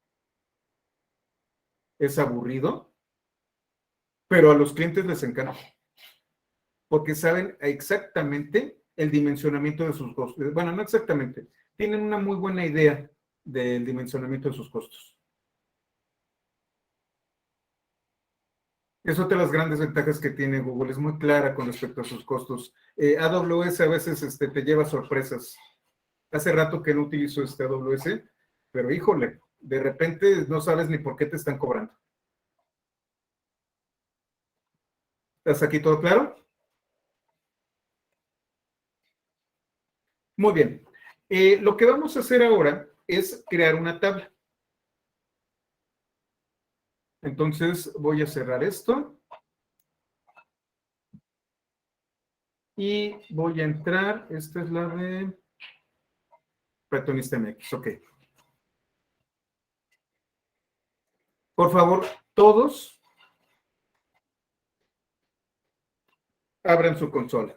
Es aburrido, pero a los clientes les encanta. Porque saben exactamente el dimensionamiento de sus costos. Bueno, no exactamente. Tienen una muy buena idea del dimensionamiento de sus costos. Es otra de las grandes ventajas que tiene Google. Es muy clara con respecto a sus costos. AWS a veces te lleva sorpresas. Hace rato que no utilizo AWS, pero híjole, de repente no sabes ni por qué te están cobrando. ¿Estás aquí todo claro? Muy bien. Lo que vamos a hacer ahora es crear una tabla. Entonces voy a cerrar esto. Y voy a entrar, esta es la de Pythonista MX, ok. Por favor, todos abran su consola.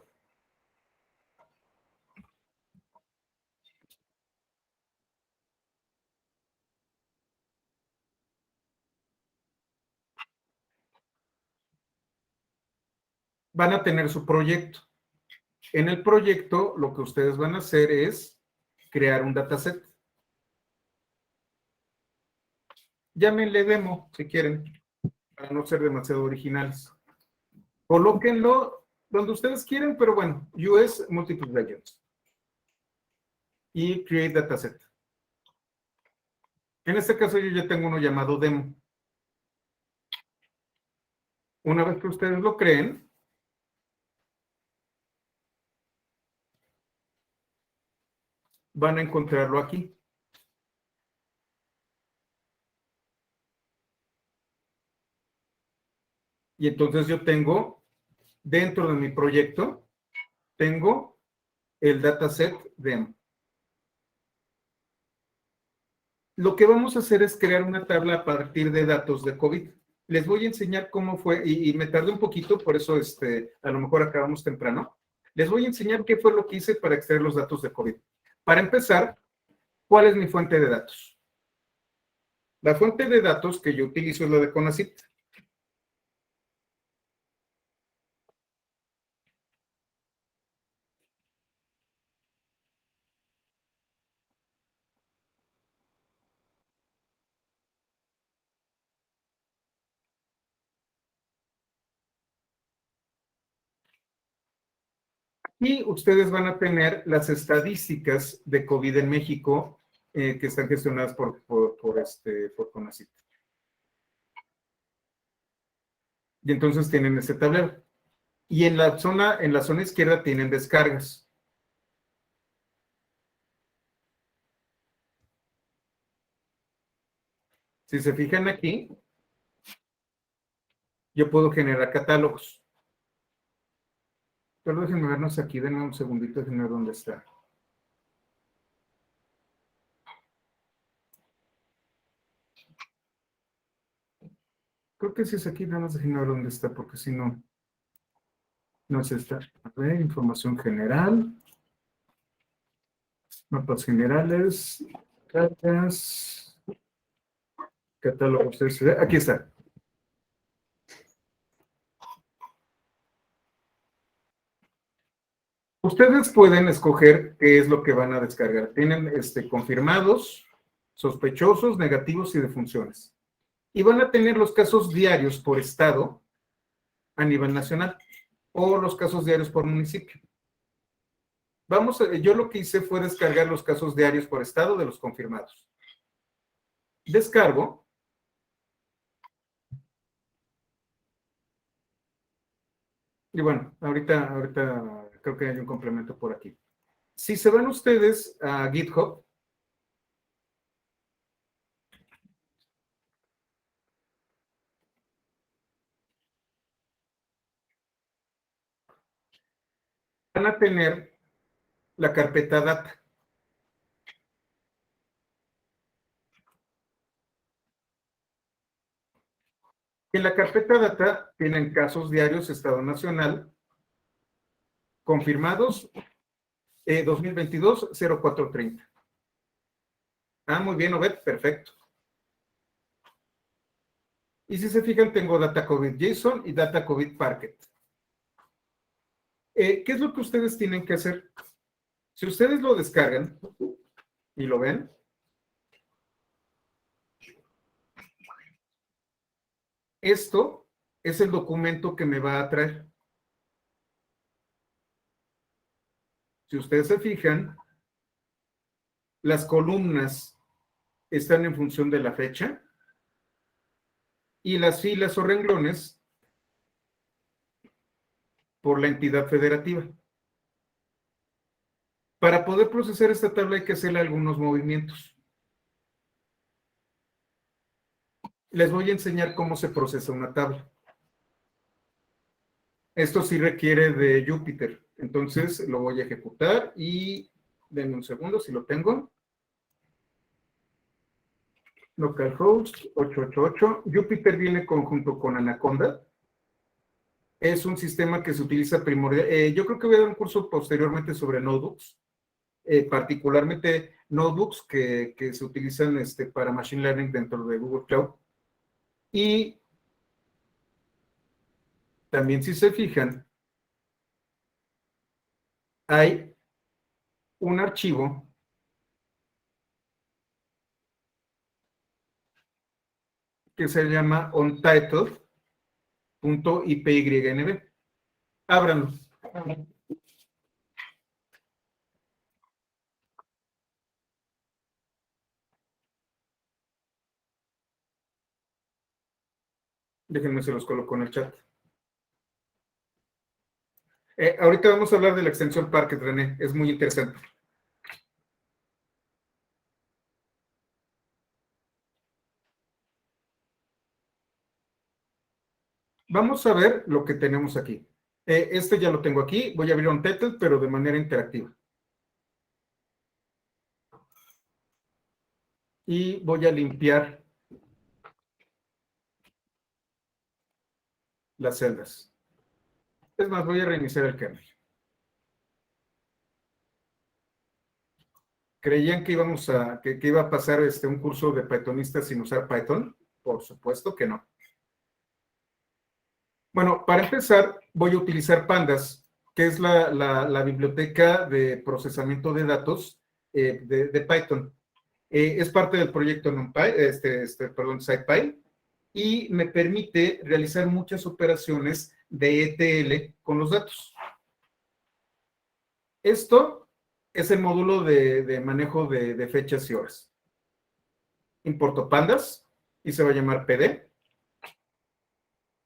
Van a tener su proyecto. En el proyecto, lo que ustedes van a hacer es crear un dataset. Llámenle demo, si quieren, para no ser demasiado originales. Colóquenlo donde ustedes quieren, pero bueno, US Multiple Regions. Y Create Dataset. En este caso yo ya tengo uno llamado demo. Una vez que ustedes lo creen, van a encontrarlo aquí. Y entonces yo tengo, dentro de mi proyecto, tengo el dataset demo. Lo que vamos a hacer es crear una tabla a partir de datos de COVID. Les voy a enseñar cómo fue, y me tardé un poquito, por eso a lo mejor acabamos temprano. Les voy a enseñar qué fue lo que hice para extraer los datos de COVID. Para empezar, ¿cuál es mi fuente de datos? La fuente de datos que yo utilizo es la de CONACYT. Y ustedes van a tener las estadísticas de COVID en México que están gestionadas por CONACYT. Y entonces tienen ese tablero. Y en la zona izquierda tienen descargas. Si se fijan aquí, yo puedo generar catálogos. Pero déjenme vernos aquí, denme un segundito, déjenme ver dónde está. Creo que si es aquí, nada más déjenme ver dónde está, porque si no, no es esta. A ver, información general. Mapas generales. Cartas. Catálogos. Aquí está. Ustedes pueden escoger qué es lo que van a descargar. Tienen confirmados, sospechosos, negativos y defunciones. Y van a tener los casos diarios por estado a nivel nacional o los casos diarios por municipio. Yo lo que hice fue descargar los casos diarios por estado de los confirmados. Descargo. Y bueno, ahorita creo que hay un complemento por aquí. Si se van ustedes a GitHub, van a tener la carpeta data. En la carpeta data tienen casos diarios, Estado Nacional, confirmados, 2022-0430. Ah, muy bien, Obed, perfecto. Y si se fijan, tengo Data COVID JSON y Data COVID Parquet. ¿Qué es lo que ustedes tienen que hacer? Si ustedes lo descargan y lo ven, esto es el documento que me va a traer. Si ustedes se fijan, las columnas están en función de la fecha y las filas o renglones por la entidad federativa. Para poder procesar esta tabla hay que hacerle algunos movimientos. les voy a enseñar cómo se procesa una tabla. Esto sí requiere de Jupyter, entonces lo voy a ejecutar y denme un segundo si lo tengo. Localhost 888. Jupyter viene junto con Anaconda. Es un sistema que se utiliza primordial. Yo creo que voy a dar un curso posteriormente sobre notebooks, particularmente notebooks que se utilizan para Machine Learning dentro de Google Cloud. Y también, si se fijan, hay un archivo que se llama untitled.ipynb. Ábranlo. Déjenme se los coloco en el chat. Ahorita vamos a hablar de la extensión Parquet, René. Es muy interesante. Vamos a ver lo que tenemos aquí. Este ya lo tengo aquí. Voy a abrir Untitled, pero de manera interactiva. Y voy a limpiar las celdas. Es más, voy a reiniciar el kernel. ¿Creían que que iba a pasar un curso de Pythonistas sin usar Python? Por supuesto que no. Bueno, para empezar, voy a utilizar Pandas, que es la biblioteca de procesamiento de datos de Python. Es parte del proyecto NumPy, SciPy, y me permite realizar muchas operaciones de ETL con los datos. Esto es el módulo de manejo de fechas y horas. Importo Pandas y se va a llamar PD.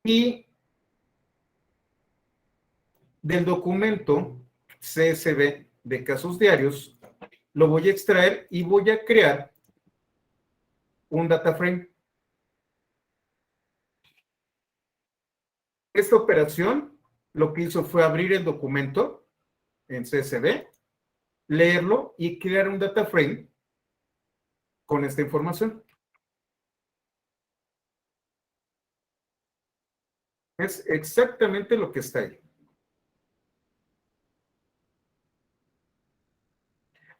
Y del documento CSV de casos diarios, lo voy a extraer y voy a crear un data frame. Esta operación lo que hizo fue abrir el documento en CSV, leerlo y crear un data frame con esta información. Es exactamente lo que está ahí.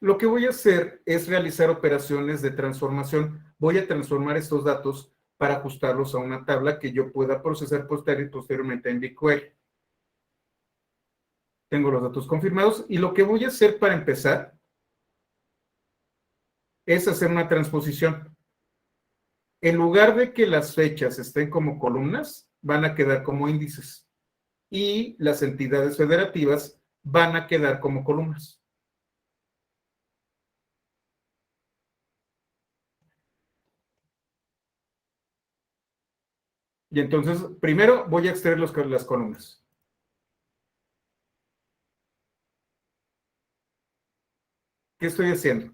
Lo que voy a hacer es realizar operaciones de transformación. Voy a transformar estos datos para ajustarlos a una tabla que yo pueda procesar posteriormente en BigQuery. Tengo los datos confirmados y lo que voy a hacer para empezar es hacer una transposición. En lugar de que las fechas estén como columnas, van a quedar como índices. Y las entidades federativas van a quedar como columnas. Y entonces, primero voy a extraer las columnas. ¿Qué estoy haciendo?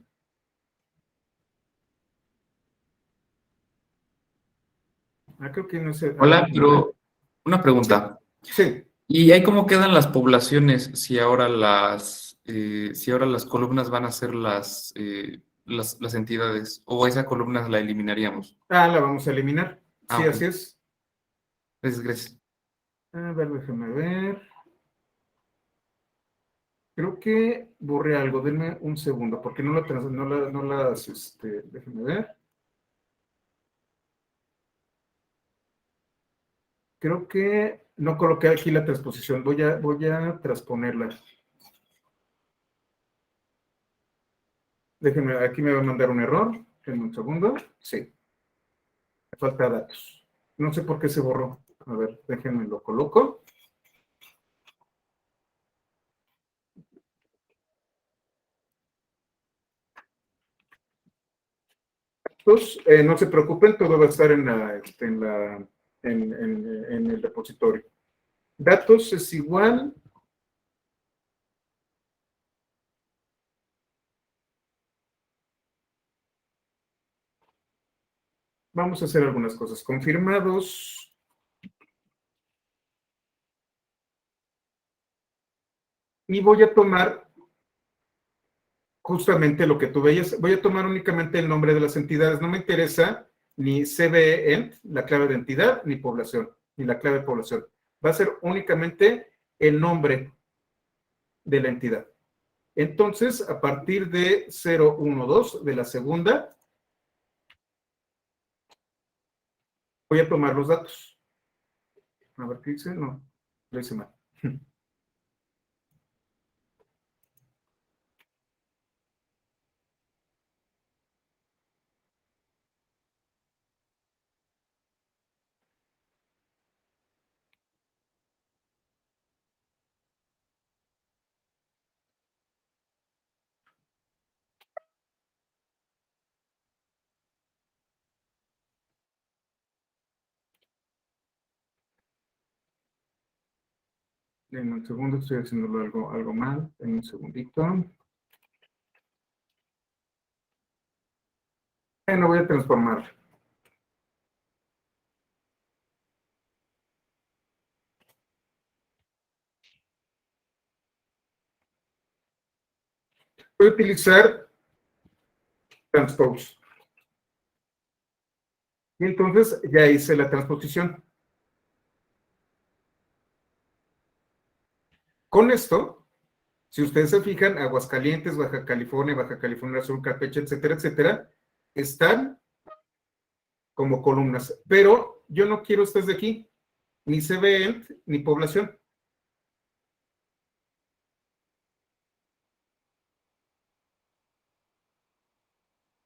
Creo que no sé. Hola, pero una pregunta. Sí. ¿Y ahí cómo quedan las poblaciones si ahora las columnas van a ser las entidades? ¿O esa columna la eliminaríamos? La vamos a eliminar. Sí, Ok. así es. Gracias. A ver, déjame ver. Creo que borré algo. Denme un segundo, porque no las, déjame ver. Creo que no coloqué aquí la transposición. Voy a transponerla. Déjenme, aquí me va a mandar un error. Denme un segundo. Sí. Me falta datos. No sé por qué se borró. A ver, déjenme lo coloco. Pues, no se preocupen, todo va a estar en el repositorio. Datos es igual. vamos a hacer algunas cosas. Confirmados. Y voy a tomar justamente lo que tú veías. Voy a tomar únicamente el nombre de las entidades. No me interesa ni CVE, la clave de entidad, ni población, ni la clave de población. Va a ser únicamente el nombre de la entidad. Entonces, a partir de 012 de la segunda, voy a tomar los datos. A ver qué dice. No, lo hice mal. En un segundo, estoy haciéndolo algo mal. En un segundito. No voy a transformar. Voy a utilizar transpose. Y entonces ya hice la transposición. Con esto, si ustedes se fijan, Aguascalientes, Baja California Sur, Campeche, etcétera, etcétera, están como columnas. Pero yo no quiero estas de aquí, ni CVE, ni población.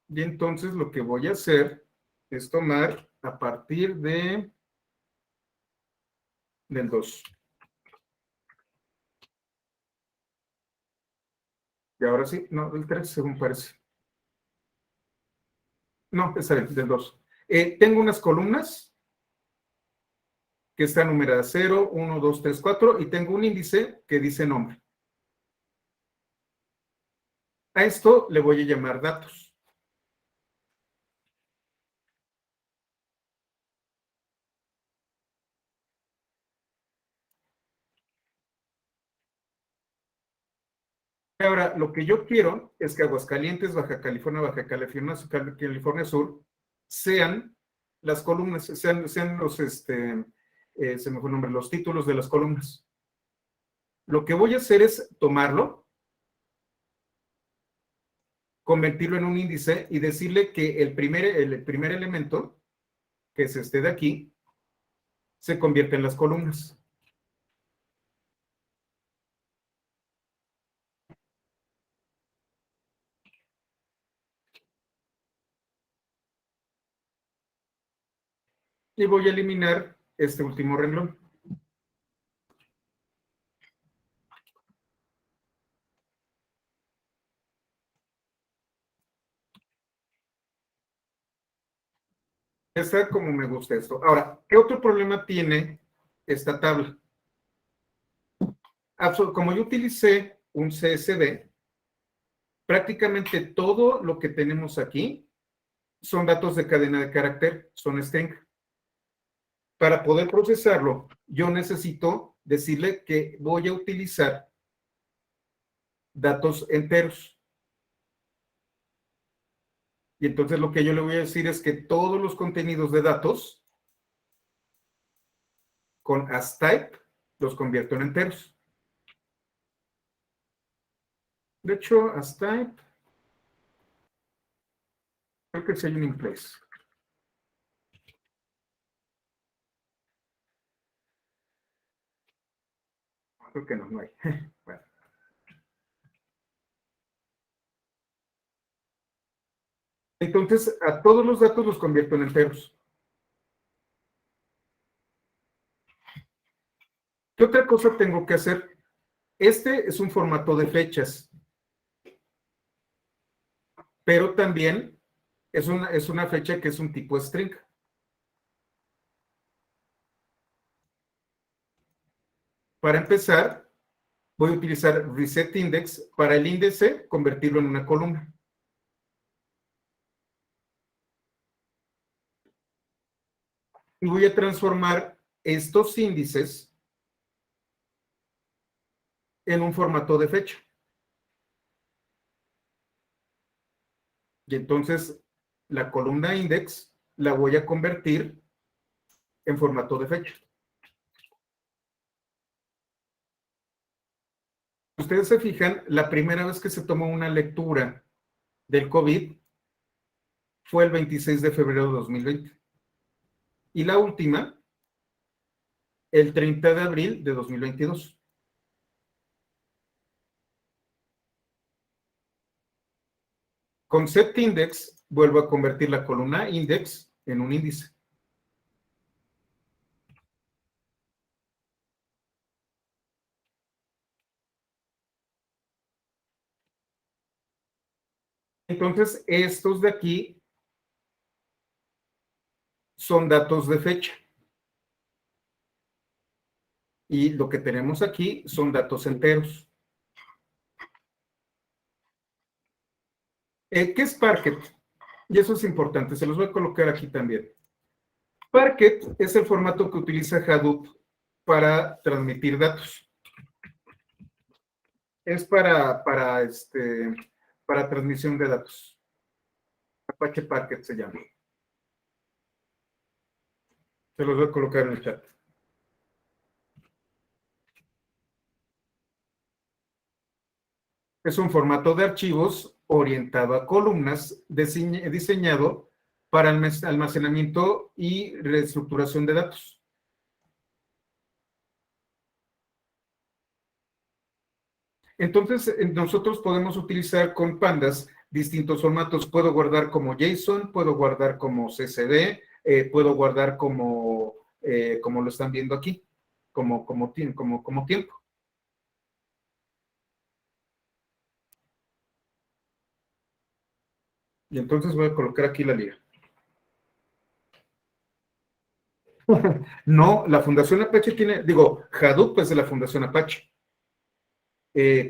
Y entonces lo que voy a hacer es tomar a partir del 2. Y ahora sí, no, del 3 según parece. No, está bien, del 2. Tengo unas columnas que están numeradas 0, 1, 2, 3, 4 y tengo un índice que dice nombre. A esto le voy a llamar datos. Ahora, lo que yo quiero es que Aguascalientes, Baja California Sur, sean las columnas, sean los, se me fue el nombre, los títulos de las columnas. Lo que voy a hacer es tomarlo, convertirlo en un índice y decirle que el primer elemento, que es este de aquí, se convierte en las columnas. Y voy a eliminar este último renglón. Está como me gusta esto. Ahora, ¿qué otro problema tiene esta tabla? Como yo utilicé un CSV, prácticamente todo lo que tenemos aquí son datos de cadena de carácter, son string. Para poder procesarlo, yo necesito decirle que voy a utilizar datos enteros. Y entonces lo que yo le voy a decir es que todos los contenidos de datos con astype los convierto en enteros. De hecho, astype, creo que sí hay un in place. Creo que no hay. Bueno. Entonces, a todos los datos los convierto en enteros. ¿Qué otra cosa tengo que hacer? Este es un formato de fechas, pero también es una fecha que es un tipo string. Para empezar, voy a utilizar reset index para el índice, convertirlo en una columna. y voy a transformar estos índices en un formato de fecha. Y entonces la columna index la voy a convertir en formato de fecha. Ustedes se fijan, la primera vez que se tomó una lectura del COVID fue el 26 de febrero de 2020. Y la última, el 30 de abril de 2022. Concept Index, vuelvo a convertir la columna Index en un índice. Entonces, estos de aquí son datos de fecha. Y lo que tenemos aquí son datos enteros. ¿Qué es Parquet? Y eso es importante, se los voy a colocar aquí también. Parquet es el formato que utiliza Hadoop para transmitir datos. Es para transmisión de datos. Apache Parquet se llama. Se los voy a colocar en el chat. Es un formato de archivos orientado a columnas, diseñado para almacenamiento y reestructuración de datos. Entonces, nosotros podemos utilizar con Pandas distintos formatos. Puedo guardar como JSON, puedo guardar como CSV, puedo guardar como lo están viendo aquí, como tiempo. Y entonces voy a colocar aquí la liga. No, la Fundación Apache Hadoop es de la Fundación Apache.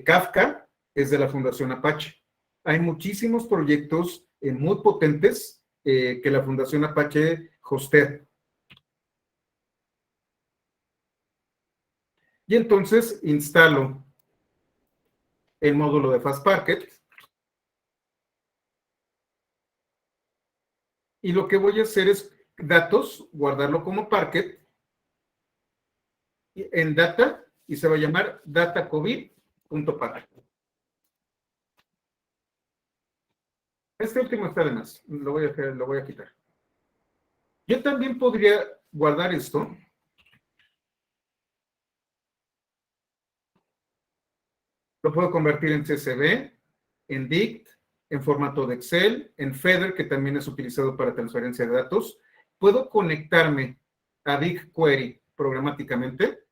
Kafka es de la Fundación Apache. Hay muchísimos proyectos muy potentes que la Fundación Apache hostea. Y entonces instalo el módulo de FastParquet. Y lo que voy a hacer es datos, guardarlo como Parquet, en data, y se va a llamar datacovid.parquet. Este último está de más, lo voy a quitar. Yo también podría guardar esto. Lo puedo convertir en CSV, en Dict, en formato de Excel, en Feather, que también es utilizado para transferencia de datos. Puedo conectarme a BigQuery programáticamente.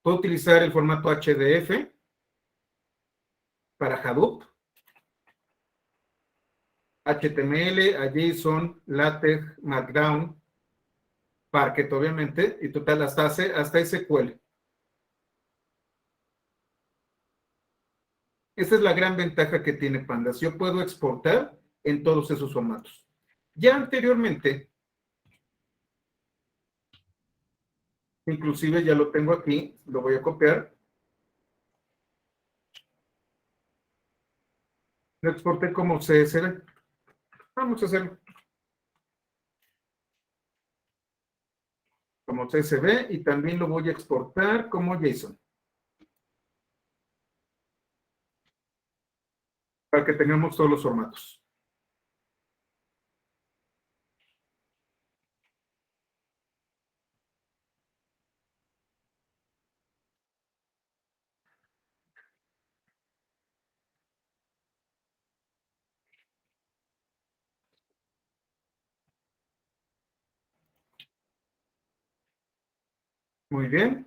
Puedo utilizar el formato HDF para Hadoop, HTML, a JSON, LaTeX, Markdown, Parquet, obviamente, y total hasta SQL. Esta es la gran ventaja que tiene Pandas. Yo puedo exportar en todos esos formatos. Ya anteriormente, inclusive ya lo tengo aquí, lo voy a copiar. Lo exporté como CSV. Vamos a hacerlo como CSV y también lo voy a exportar como JSON. Para que tengamos todos los formatos. Muy bien.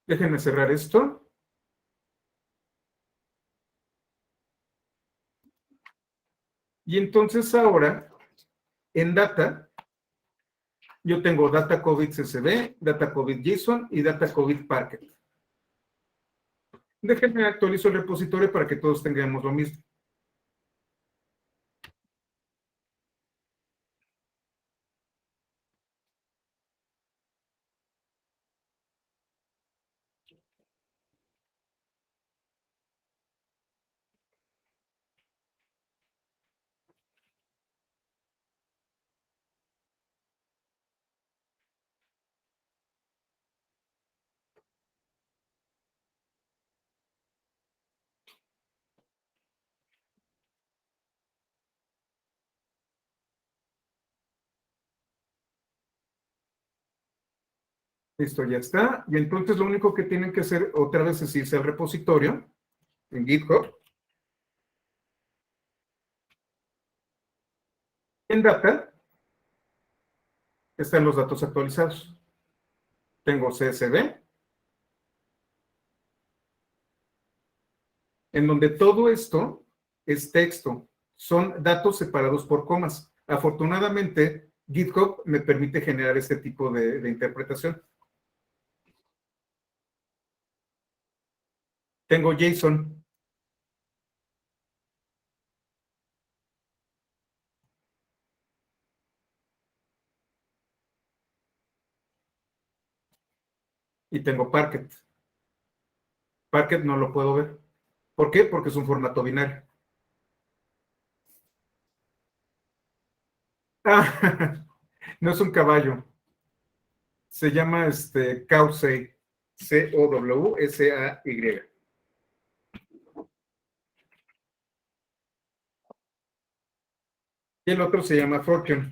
Déjenme cerrar esto. Y entonces ahora, en Data, yo tengo Data COVID CSV, Data COVID JSON y Data COVID Parquet. Déjenme actualizar el repositorio para que todos tengamos lo mismo. Listo, ya está. Y entonces lo único que tienen que hacer otra vez es irse al repositorio en GitHub. En Data están los datos actualizados. Tengo CSV, en donde todo esto es texto. Son datos separados por comas. Afortunadamente, GitHub me permite generar este tipo de interpretación. Tengo JSON. Y tengo Parquet. Parquet no lo puedo ver. ¿Por qué? Porque es un formato binario. Ah, no es un caballo. Se llama Cowsay. C-O-W-S-A-Y. Y el otro se llama Fortune.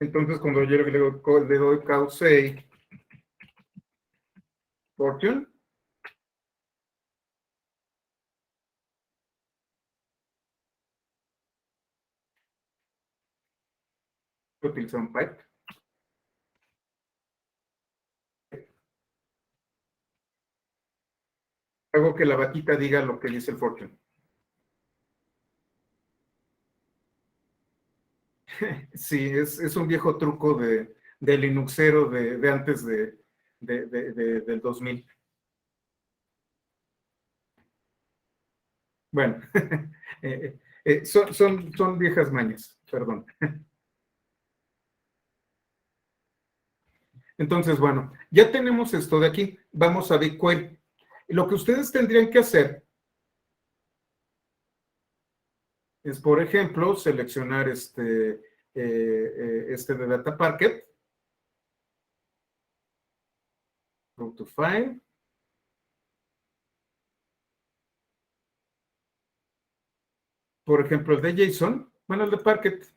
Entonces, cuando yo le doy Cowsay Fortune, utilizo un pipe. Hago que la vaquita diga lo que dice el Fortune. Sí, es un viejo truco de Linuxero de antes del 2000. Bueno, son viejas mañas, perdón. Entonces, bueno, ya tenemos esto de aquí. Vamos a BigQuery. Lo que ustedes tendrían que hacer es, por ejemplo, seleccionar este de Data Parquet. Go to File. Por ejemplo, el de JSON. Bueno, el de Parquet.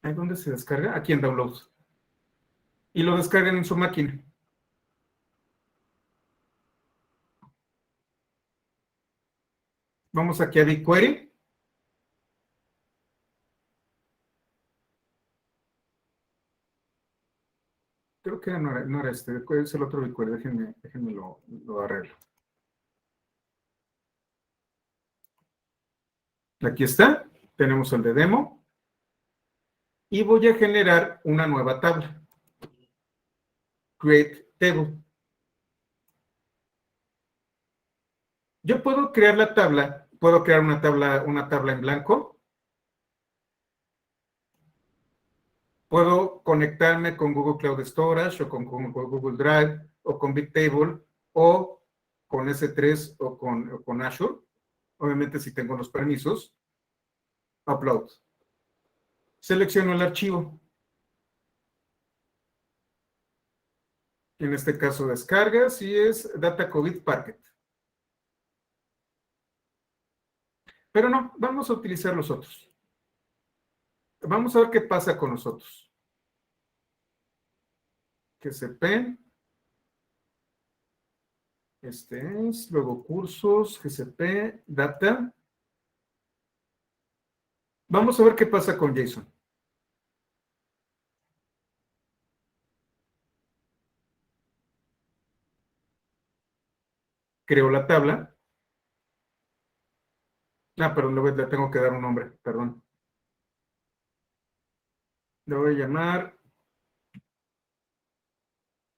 ¿Ahí dónde se descarga? Aquí en Downloads. Y lo descargan en su máquina. Vamos aquí a BigQuery. Creo que no era este, es el otro BigQuery. Déjenme lo arreglo. Aquí está. Tenemos el de demo. Y voy a generar una nueva tabla. Create Table. Yo puedo crear la tabla, puedo crear una tabla en blanco. Puedo conectarme con Google Cloud Storage o con Google Drive o con Bigtable o con S3 o con Azure. Obviamente si tengo los permisos. Upload. Selecciono el archivo. En este caso descargas y es Data COVID Parquet. Pero no, vamos a utilizar los otros. Vamos a ver qué pasa con los otros. GCP. Este es, luego cursos, GCP, Data. Vamos a ver qué pasa con JSON. Creo la tabla. Perdón, le tengo que dar un nombre, perdón. Le voy a llamar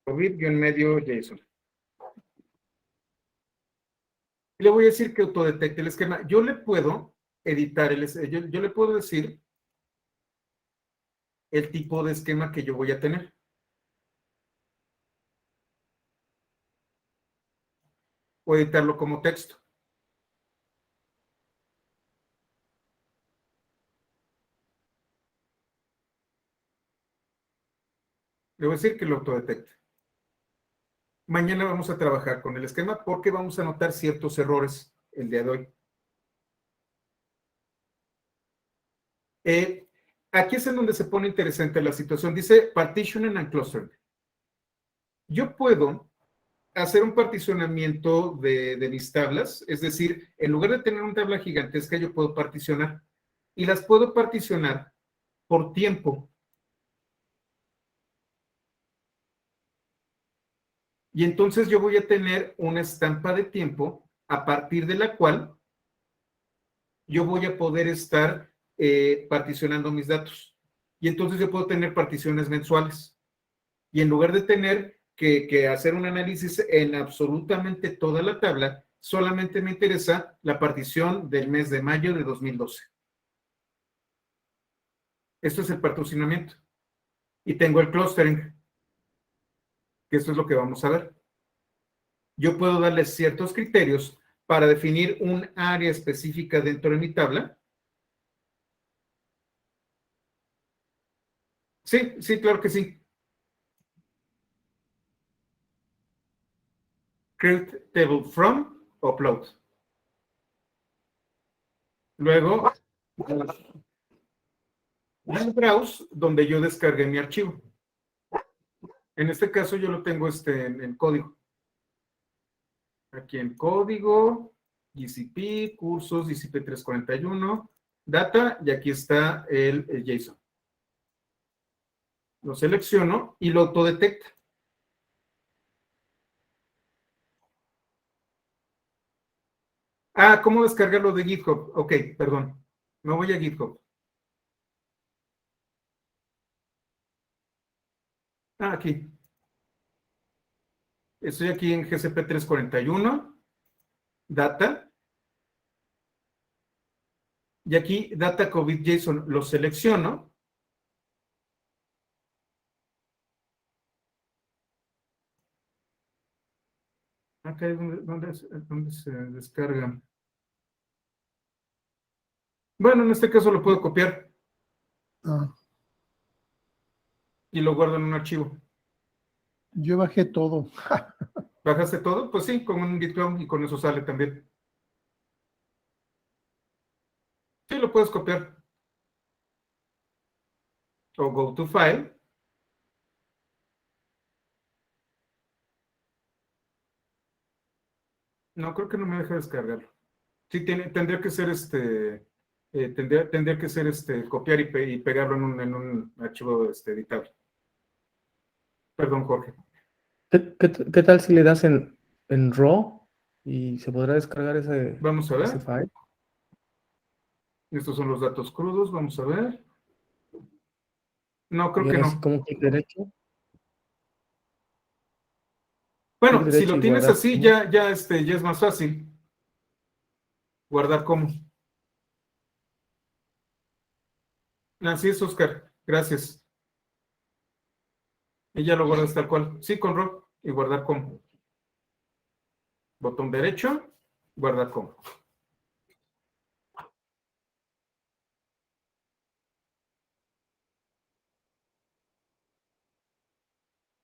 COVID-medio JSON. Y le voy a decir que autodetecte el esquema. Yo le puedo editar, yo le puedo decir el tipo de esquema que yo voy a tener. O editarlo como texto. Le voy a decir que lo autodetecte. Mañana vamos a trabajar con el esquema porque vamos a notar ciertos errores el día de hoy. Aquí es en donde se pone interesante la situación. Dice partitioning and clustering. Yo puedo hacer un particionamiento de mis tablas, es decir, en lugar de tener una tabla gigantesca, yo puedo particionar. Y las puedo particionar por tiempo. Y entonces yo voy a tener una estampa de tiempo a partir de la cual yo voy a poder estar particionando mis datos. Y entonces yo puedo tener particiones mensuales. Y en lugar de tener que hacer un análisis en absolutamente toda la tabla, solamente me interesa la partición del mes de mayo de 2012. Esto es el particionamiento. Y tengo el clustering, que esto es lo que vamos a ver. Yo puedo darle ciertos criterios para definir un área específica dentro de mi tabla. Sí, sí, claro que sí. Create table from, upload. Luego, un browse donde yo descargué mi archivo. En este caso yo lo tengo en código. Aquí en código, GCP, cursos, GCP 341, data, y aquí está el JSON. Lo selecciono y lo autodetecta. Ah, ¿cómo descargarlo de GitHub? Ok, perdón. Me voy a GitHub. Ah, aquí. Estoy aquí en GCP 341, data. Y aquí, data COVID JSON, lo selecciono. Acá es donde se descarga. Bueno, en este caso lo puedo copiar Ah, y lo guardo en un archivo. yo bajé todo. ¿Bajaste todo? Pues sí, con un Git clone y con eso sale también. Sí, lo puedes copiar. O go to file. No, creo que no me deja descargarlo. Sí, tendría que ser tendría que ser copiar y pegarlo en un archivo editable. Perdón, Jorge. ¿Qué tal si le das en RAW y se podrá descargar ese Vamos a ese ver. file? Estos son los datos crudos. Vamos a ver. No, creo que Tienes no. como clic derecho, Bueno, clic si derecho lo y tienes guardar así, como. ya es más fácil. Guardar como. Así es, Oscar. Gracias. Y ya lo guardas tal cual. Sí, con RAW y guardar como. Botón derecho, guardar como.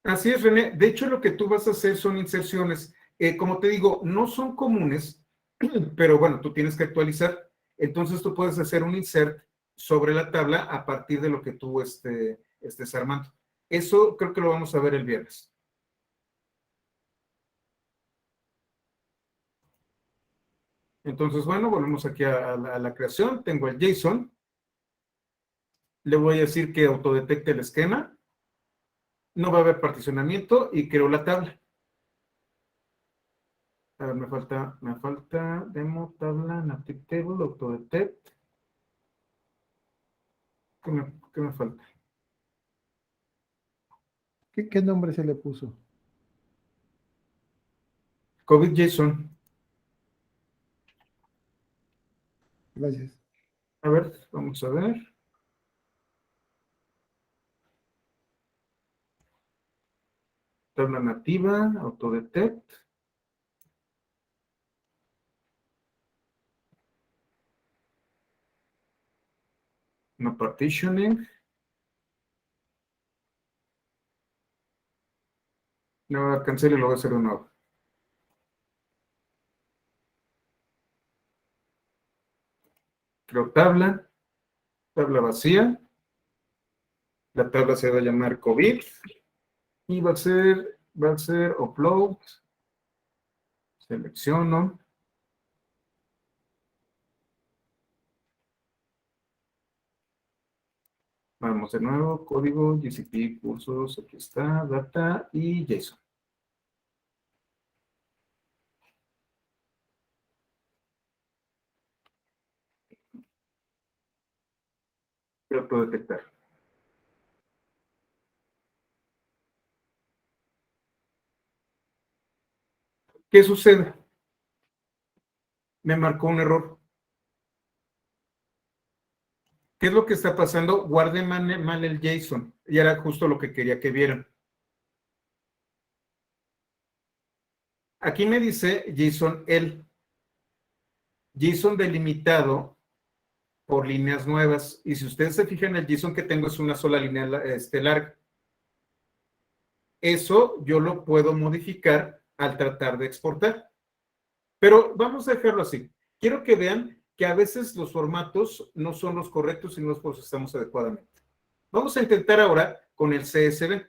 Así es, René. De hecho, lo que tú vas a hacer son inserciones. Como te digo, no son comunes, pero bueno, tú tienes que actualizar. Entonces tú puedes hacer un insert sobre la tabla a partir de lo que tú estés armando. Eso creo que lo vamos a ver el viernes. Entonces, bueno, volvemos aquí a la creación. Tengo el JSON. Le voy a decir que autodetecte el esquema. No va a haber particionamiento y creo la tabla. A ver, me falta demo, tabla, native table, autodetect. ¿Qué me falta? ¿Qué nombre se le puso? COVID JSON. Gracias. A ver, vamos a ver. Tabla nativa, autodetect. No partitioning. No, cancelo y lo voy a hacer de nuevo. Creo tabla, tabla vacía. La tabla se va a llamar COVID y va a ser upload. Selecciono. Vamos de nuevo, código, GCP, cursos, aquí está, data y JSON. Lo puedo detectar. ¿Qué sucede? Me marcó un error. ¿Qué es lo que está pasando? Guardé mal el JSON. Y era justo lo que quería que vieran. Aquí me dice JSON JSON delimitado por líneas nuevas. Y si ustedes se fijan, el JSON que tengo es una sola línea larga. Eso yo lo puedo modificar al tratar de exportar. Pero vamos a dejarlo así. Quiero que vean que a veces los formatos no son los correctos y no los procesamos adecuadamente. Vamos a intentar ahora con el CSV.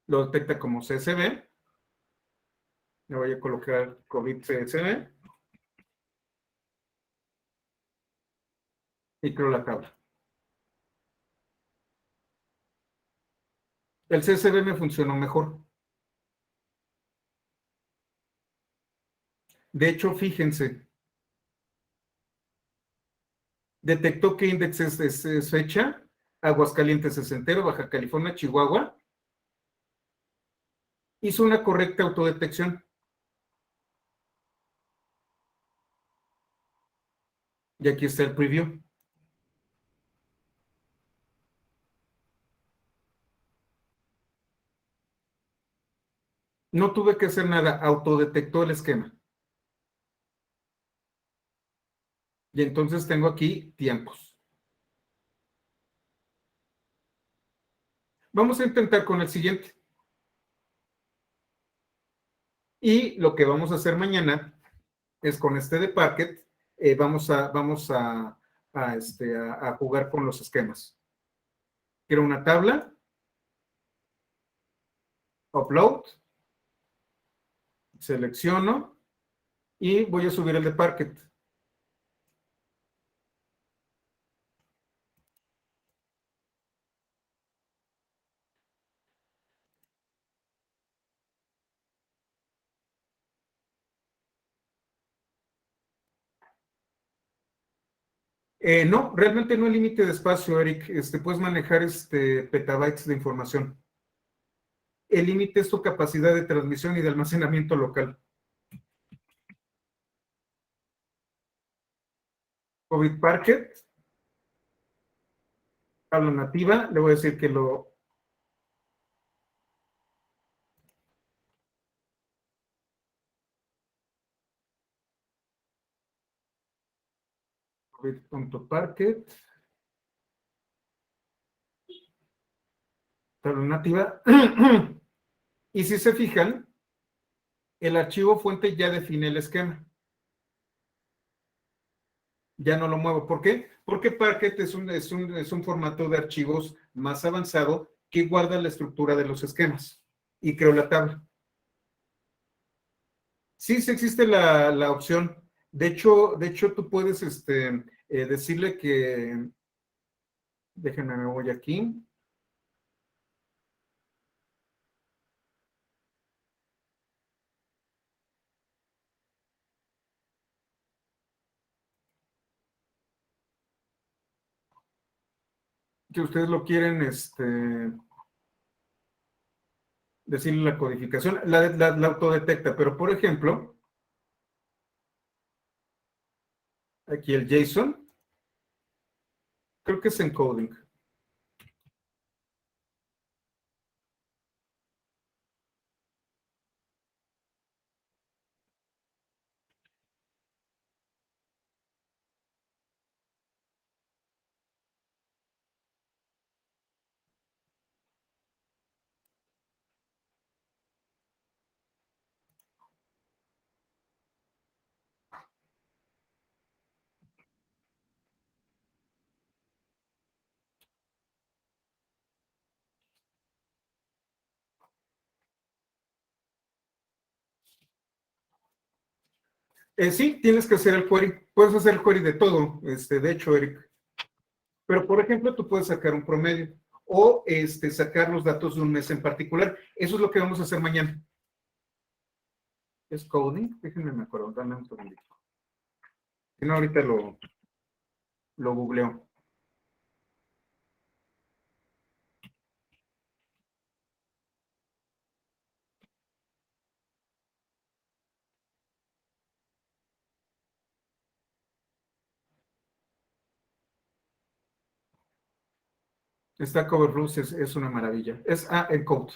Lo detecta como CSV. Le voy a colocar COVID CSV. Y creo la tabla. El CSV me funcionó mejor. De hecho, fíjense. Detectó qué índice es fecha. Aguascalientes es entero, Baja California, Chihuahua. Hizo una correcta autodetección. Y aquí está el preview. No tuve que hacer nada, autodetectó el esquema. Y entonces tengo aquí tiempos. Vamos a intentar con el siguiente. Y lo que vamos a hacer mañana es con este de Parquet, vamos a jugar con los esquemas. Quiero una tabla, upload, selecciono y voy a subir el de Parquet. No, realmente no hay límite de espacio, Eric. Puedes manejar petabytes de información. El límite es tu capacidad de transmisión y de almacenamiento local. COVID Parquet, tabla nativa, le voy a decir que lo... COVID.parquet, tabla nativa. Y si se fijan, el archivo fuente ya define el esquema. Ya no lo muevo. ¿Por qué? Porque Parquet es un formato de archivos más avanzado que guarda la estructura de los esquemas. Y creo la tabla. Sí, sí existe la opción. De hecho, tú puedes decirle que... Déjenme, me voy aquí. Que ustedes lo quieren, decirle la codificación, la autodetecta, pero por ejemplo, aquí el JSON, creo que es encoding. Sí, tienes que hacer el query. Puedes hacer el query de todo, de hecho, Eric. Pero, por ejemplo, tú puedes sacar un promedio o sacar los datos de un mes en particular. Eso es lo que vamos a hacer mañana. ¿Es coding? Déjenme me acuerdo, dame un segundito. Si no, ahorita lo googleo. Stack Overflow es una maravilla. Es Encode.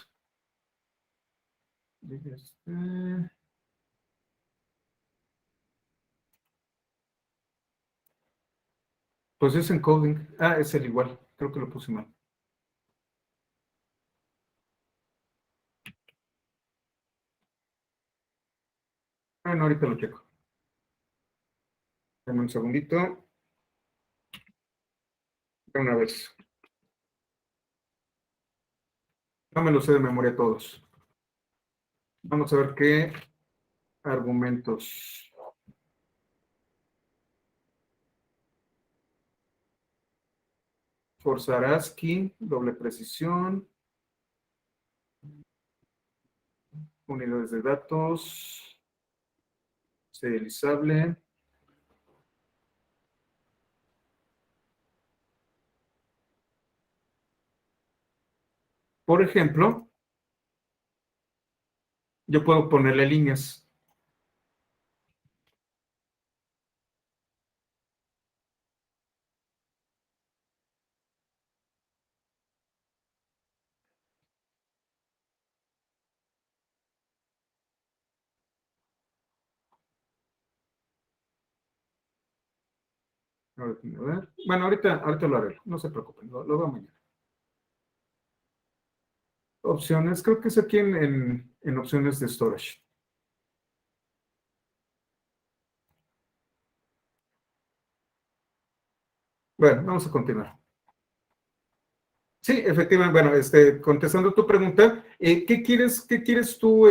Pues es encoding. Es el igual. Creo que lo puse mal. Bueno, ahorita lo checo. Dame un segundito. De una vez. No me lo sé de memoria todos. Vamos a ver qué argumentos. Forza ASCII, doble precisión. Unidades de datos. Serializable. Por ejemplo, yo puedo ponerle líneas. A ver. Bueno, ahorita lo haré. No se preocupen, lo veo mañana. Opciones, creo que es aquí en opciones de storage. Bueno, vamos a continuar. Sí, efectivamente, bueno, contestando tu pregunta, ¿qué quieres tú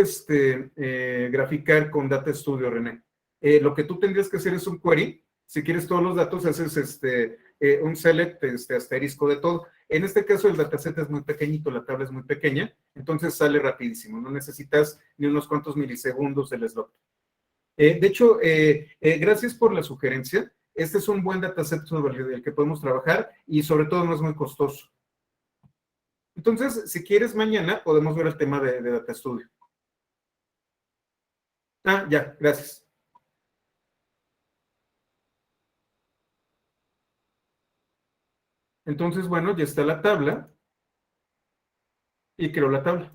graficar con Data Studio, René? Lo que tú tendrías que hacer es un query. Si quieres todos los datos, haces un select, asterisco de todo. En este caso, el dataset es muy pequeñito, la tabla es muy pequeña, entonces sale rapidísimo. No necesitas ni unos cuantos milisegundos del slot. De hecho, gracias por la sugerencia. Este es un buen dataset sobre el que podemos trabajar y sobre todo no es muy costoso. Entonces, si quieres, mañana podemos ver el tema de Data Studio. Ya, gracias. Entonces, bueno, ya está la tabla y creo la tabla.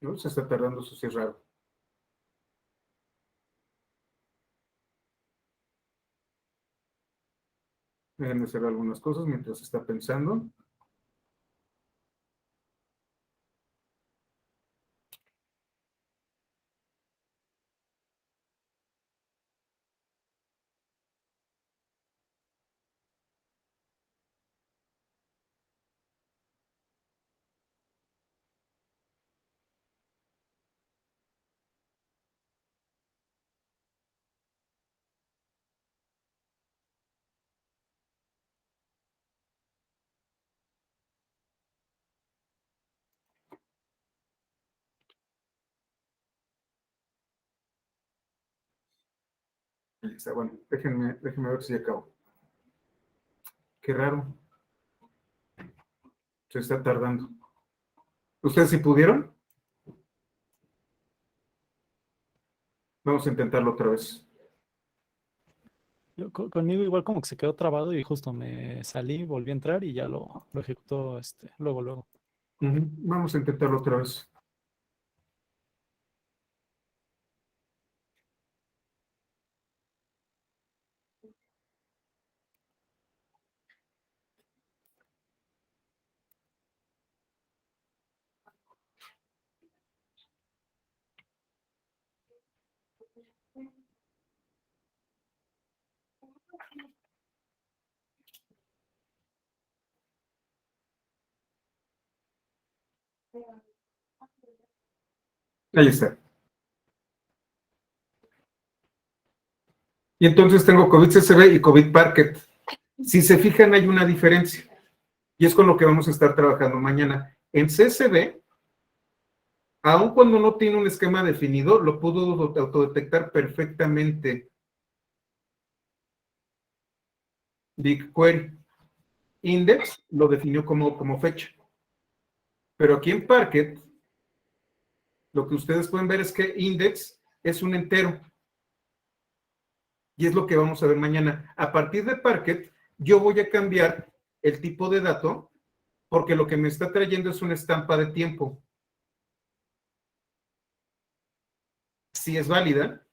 ¿No? Se está tardando, eso sí es raro. Déjenme hacer algunas cosas mientras está pensando. Ahí está, bueno, déjenme ver si acabo. Qué raro. Se está tardando. ¿Ustedes sí pudieron? Vamos a intentarlo otra vez. Conmigo igual como que se quedó trabado y justo me salí, volví a entrar y ya lo ejecutó luego. Vamos a intentarlo otra vez. Ahí está. Y entonces tengo COVID CSV y COVID Parquet. Si se fijan, hay una diferencia. Y es con lo que vamos a estar trabajando mañana. En CSV, aun cuando no tiene un esquema definido, lo pudo autodetectar perfectamente BigQuery. Index lo definió como fecha. Pero aquí en Parquet, lo que ustedes pueden ver es que index es un entero. Y es lo que vamos a ver mañana. A partir de Parquet, yo voy a cambiar el tipo de dato porque lo que me está trayendo es una estampa de tiempo. Sí es válida,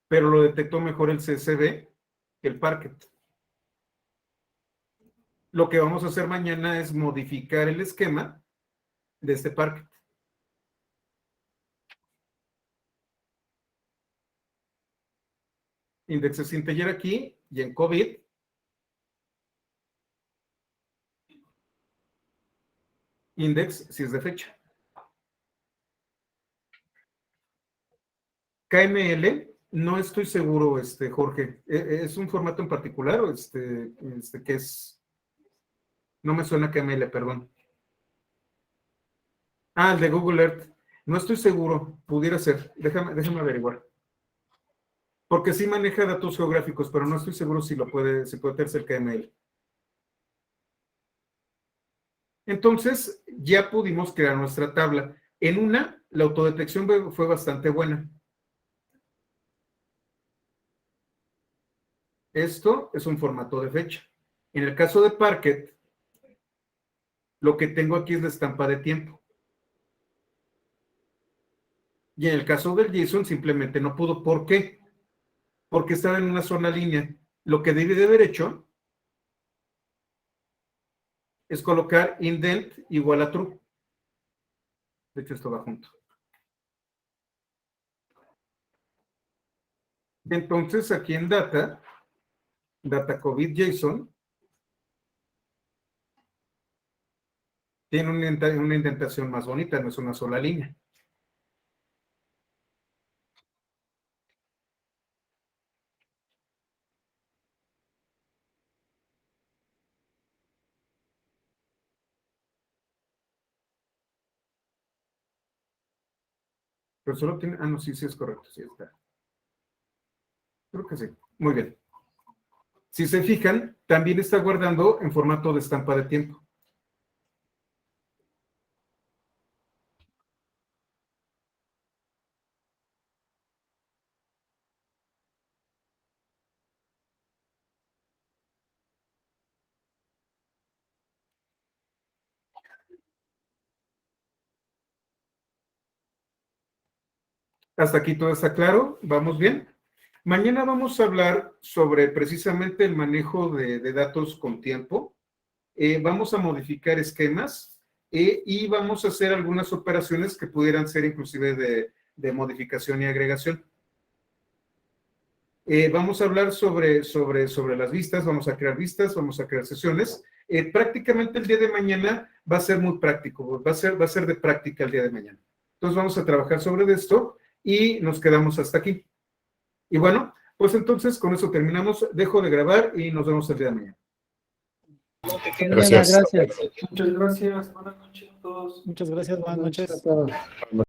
pero lo detectó mejor el CSV que el Parquet. Lo que vamos a hacer mañana es modificar el esquema de este Parquet. Index es integer aquí y en COVID index si es de fecha. KML, no estoy seguro, Jorge. ¿Es un formato en particular o qué es? No me suena KML, perdón. Ah, el de Google Earth. No estoy seguro, pudiera ser. Déjame averiguar. Porque sí maneja datos geográficos, pero no estoy seguro si puede ser KML. Entonces, ya pudimos crear nuestra tabla. En una, la autodetección fue bastante buena. Esto es un formato de fecha. En el caso de Parquet, lo que tengo aquí es la estampa de tiempo. Y en el caso del JSON simplemente no pudo. ¿Por qué? Porque estaba en una sola línea. Lo que debí de haber hecho es colocar indent igual a true. De hecho, esto va junto. Entonces, aquí en data COVID JSON, tiene una indentación más bonita, no es una sola línea. Pero solo tiene, no, sí es correcto, sí está. Creo que sí, muy bien. Si se fijan, también está guardando en formato de estampa de tiempo. Hasta aquí todo está claro, ¿vamos bien? Mañana vamos a hablar sobre precisamente el manejo de datos con tiempo. Vamos a modificar esquemas y vamos a hacer algunas operaciones que pudieran ser inclusive de modificación y agregación. Vamos a hablar sobre las vistas, vamos a crear vistas, vamos a crear sesiones. Prácticamente el día de mañana va a ser muy práctico, va a ser de práctica el día de mañana. Entonces vamos a trabajar sobre esto y nos quedamos hasta aquí. Y bueno, pues entonces con eso terminamos. Dejo de grabar y nos vemos el día de mañana. Gracias. Gracias. Muchas gracias. Buenas noches a todos. Muchas gracias, buenas noches. A todos.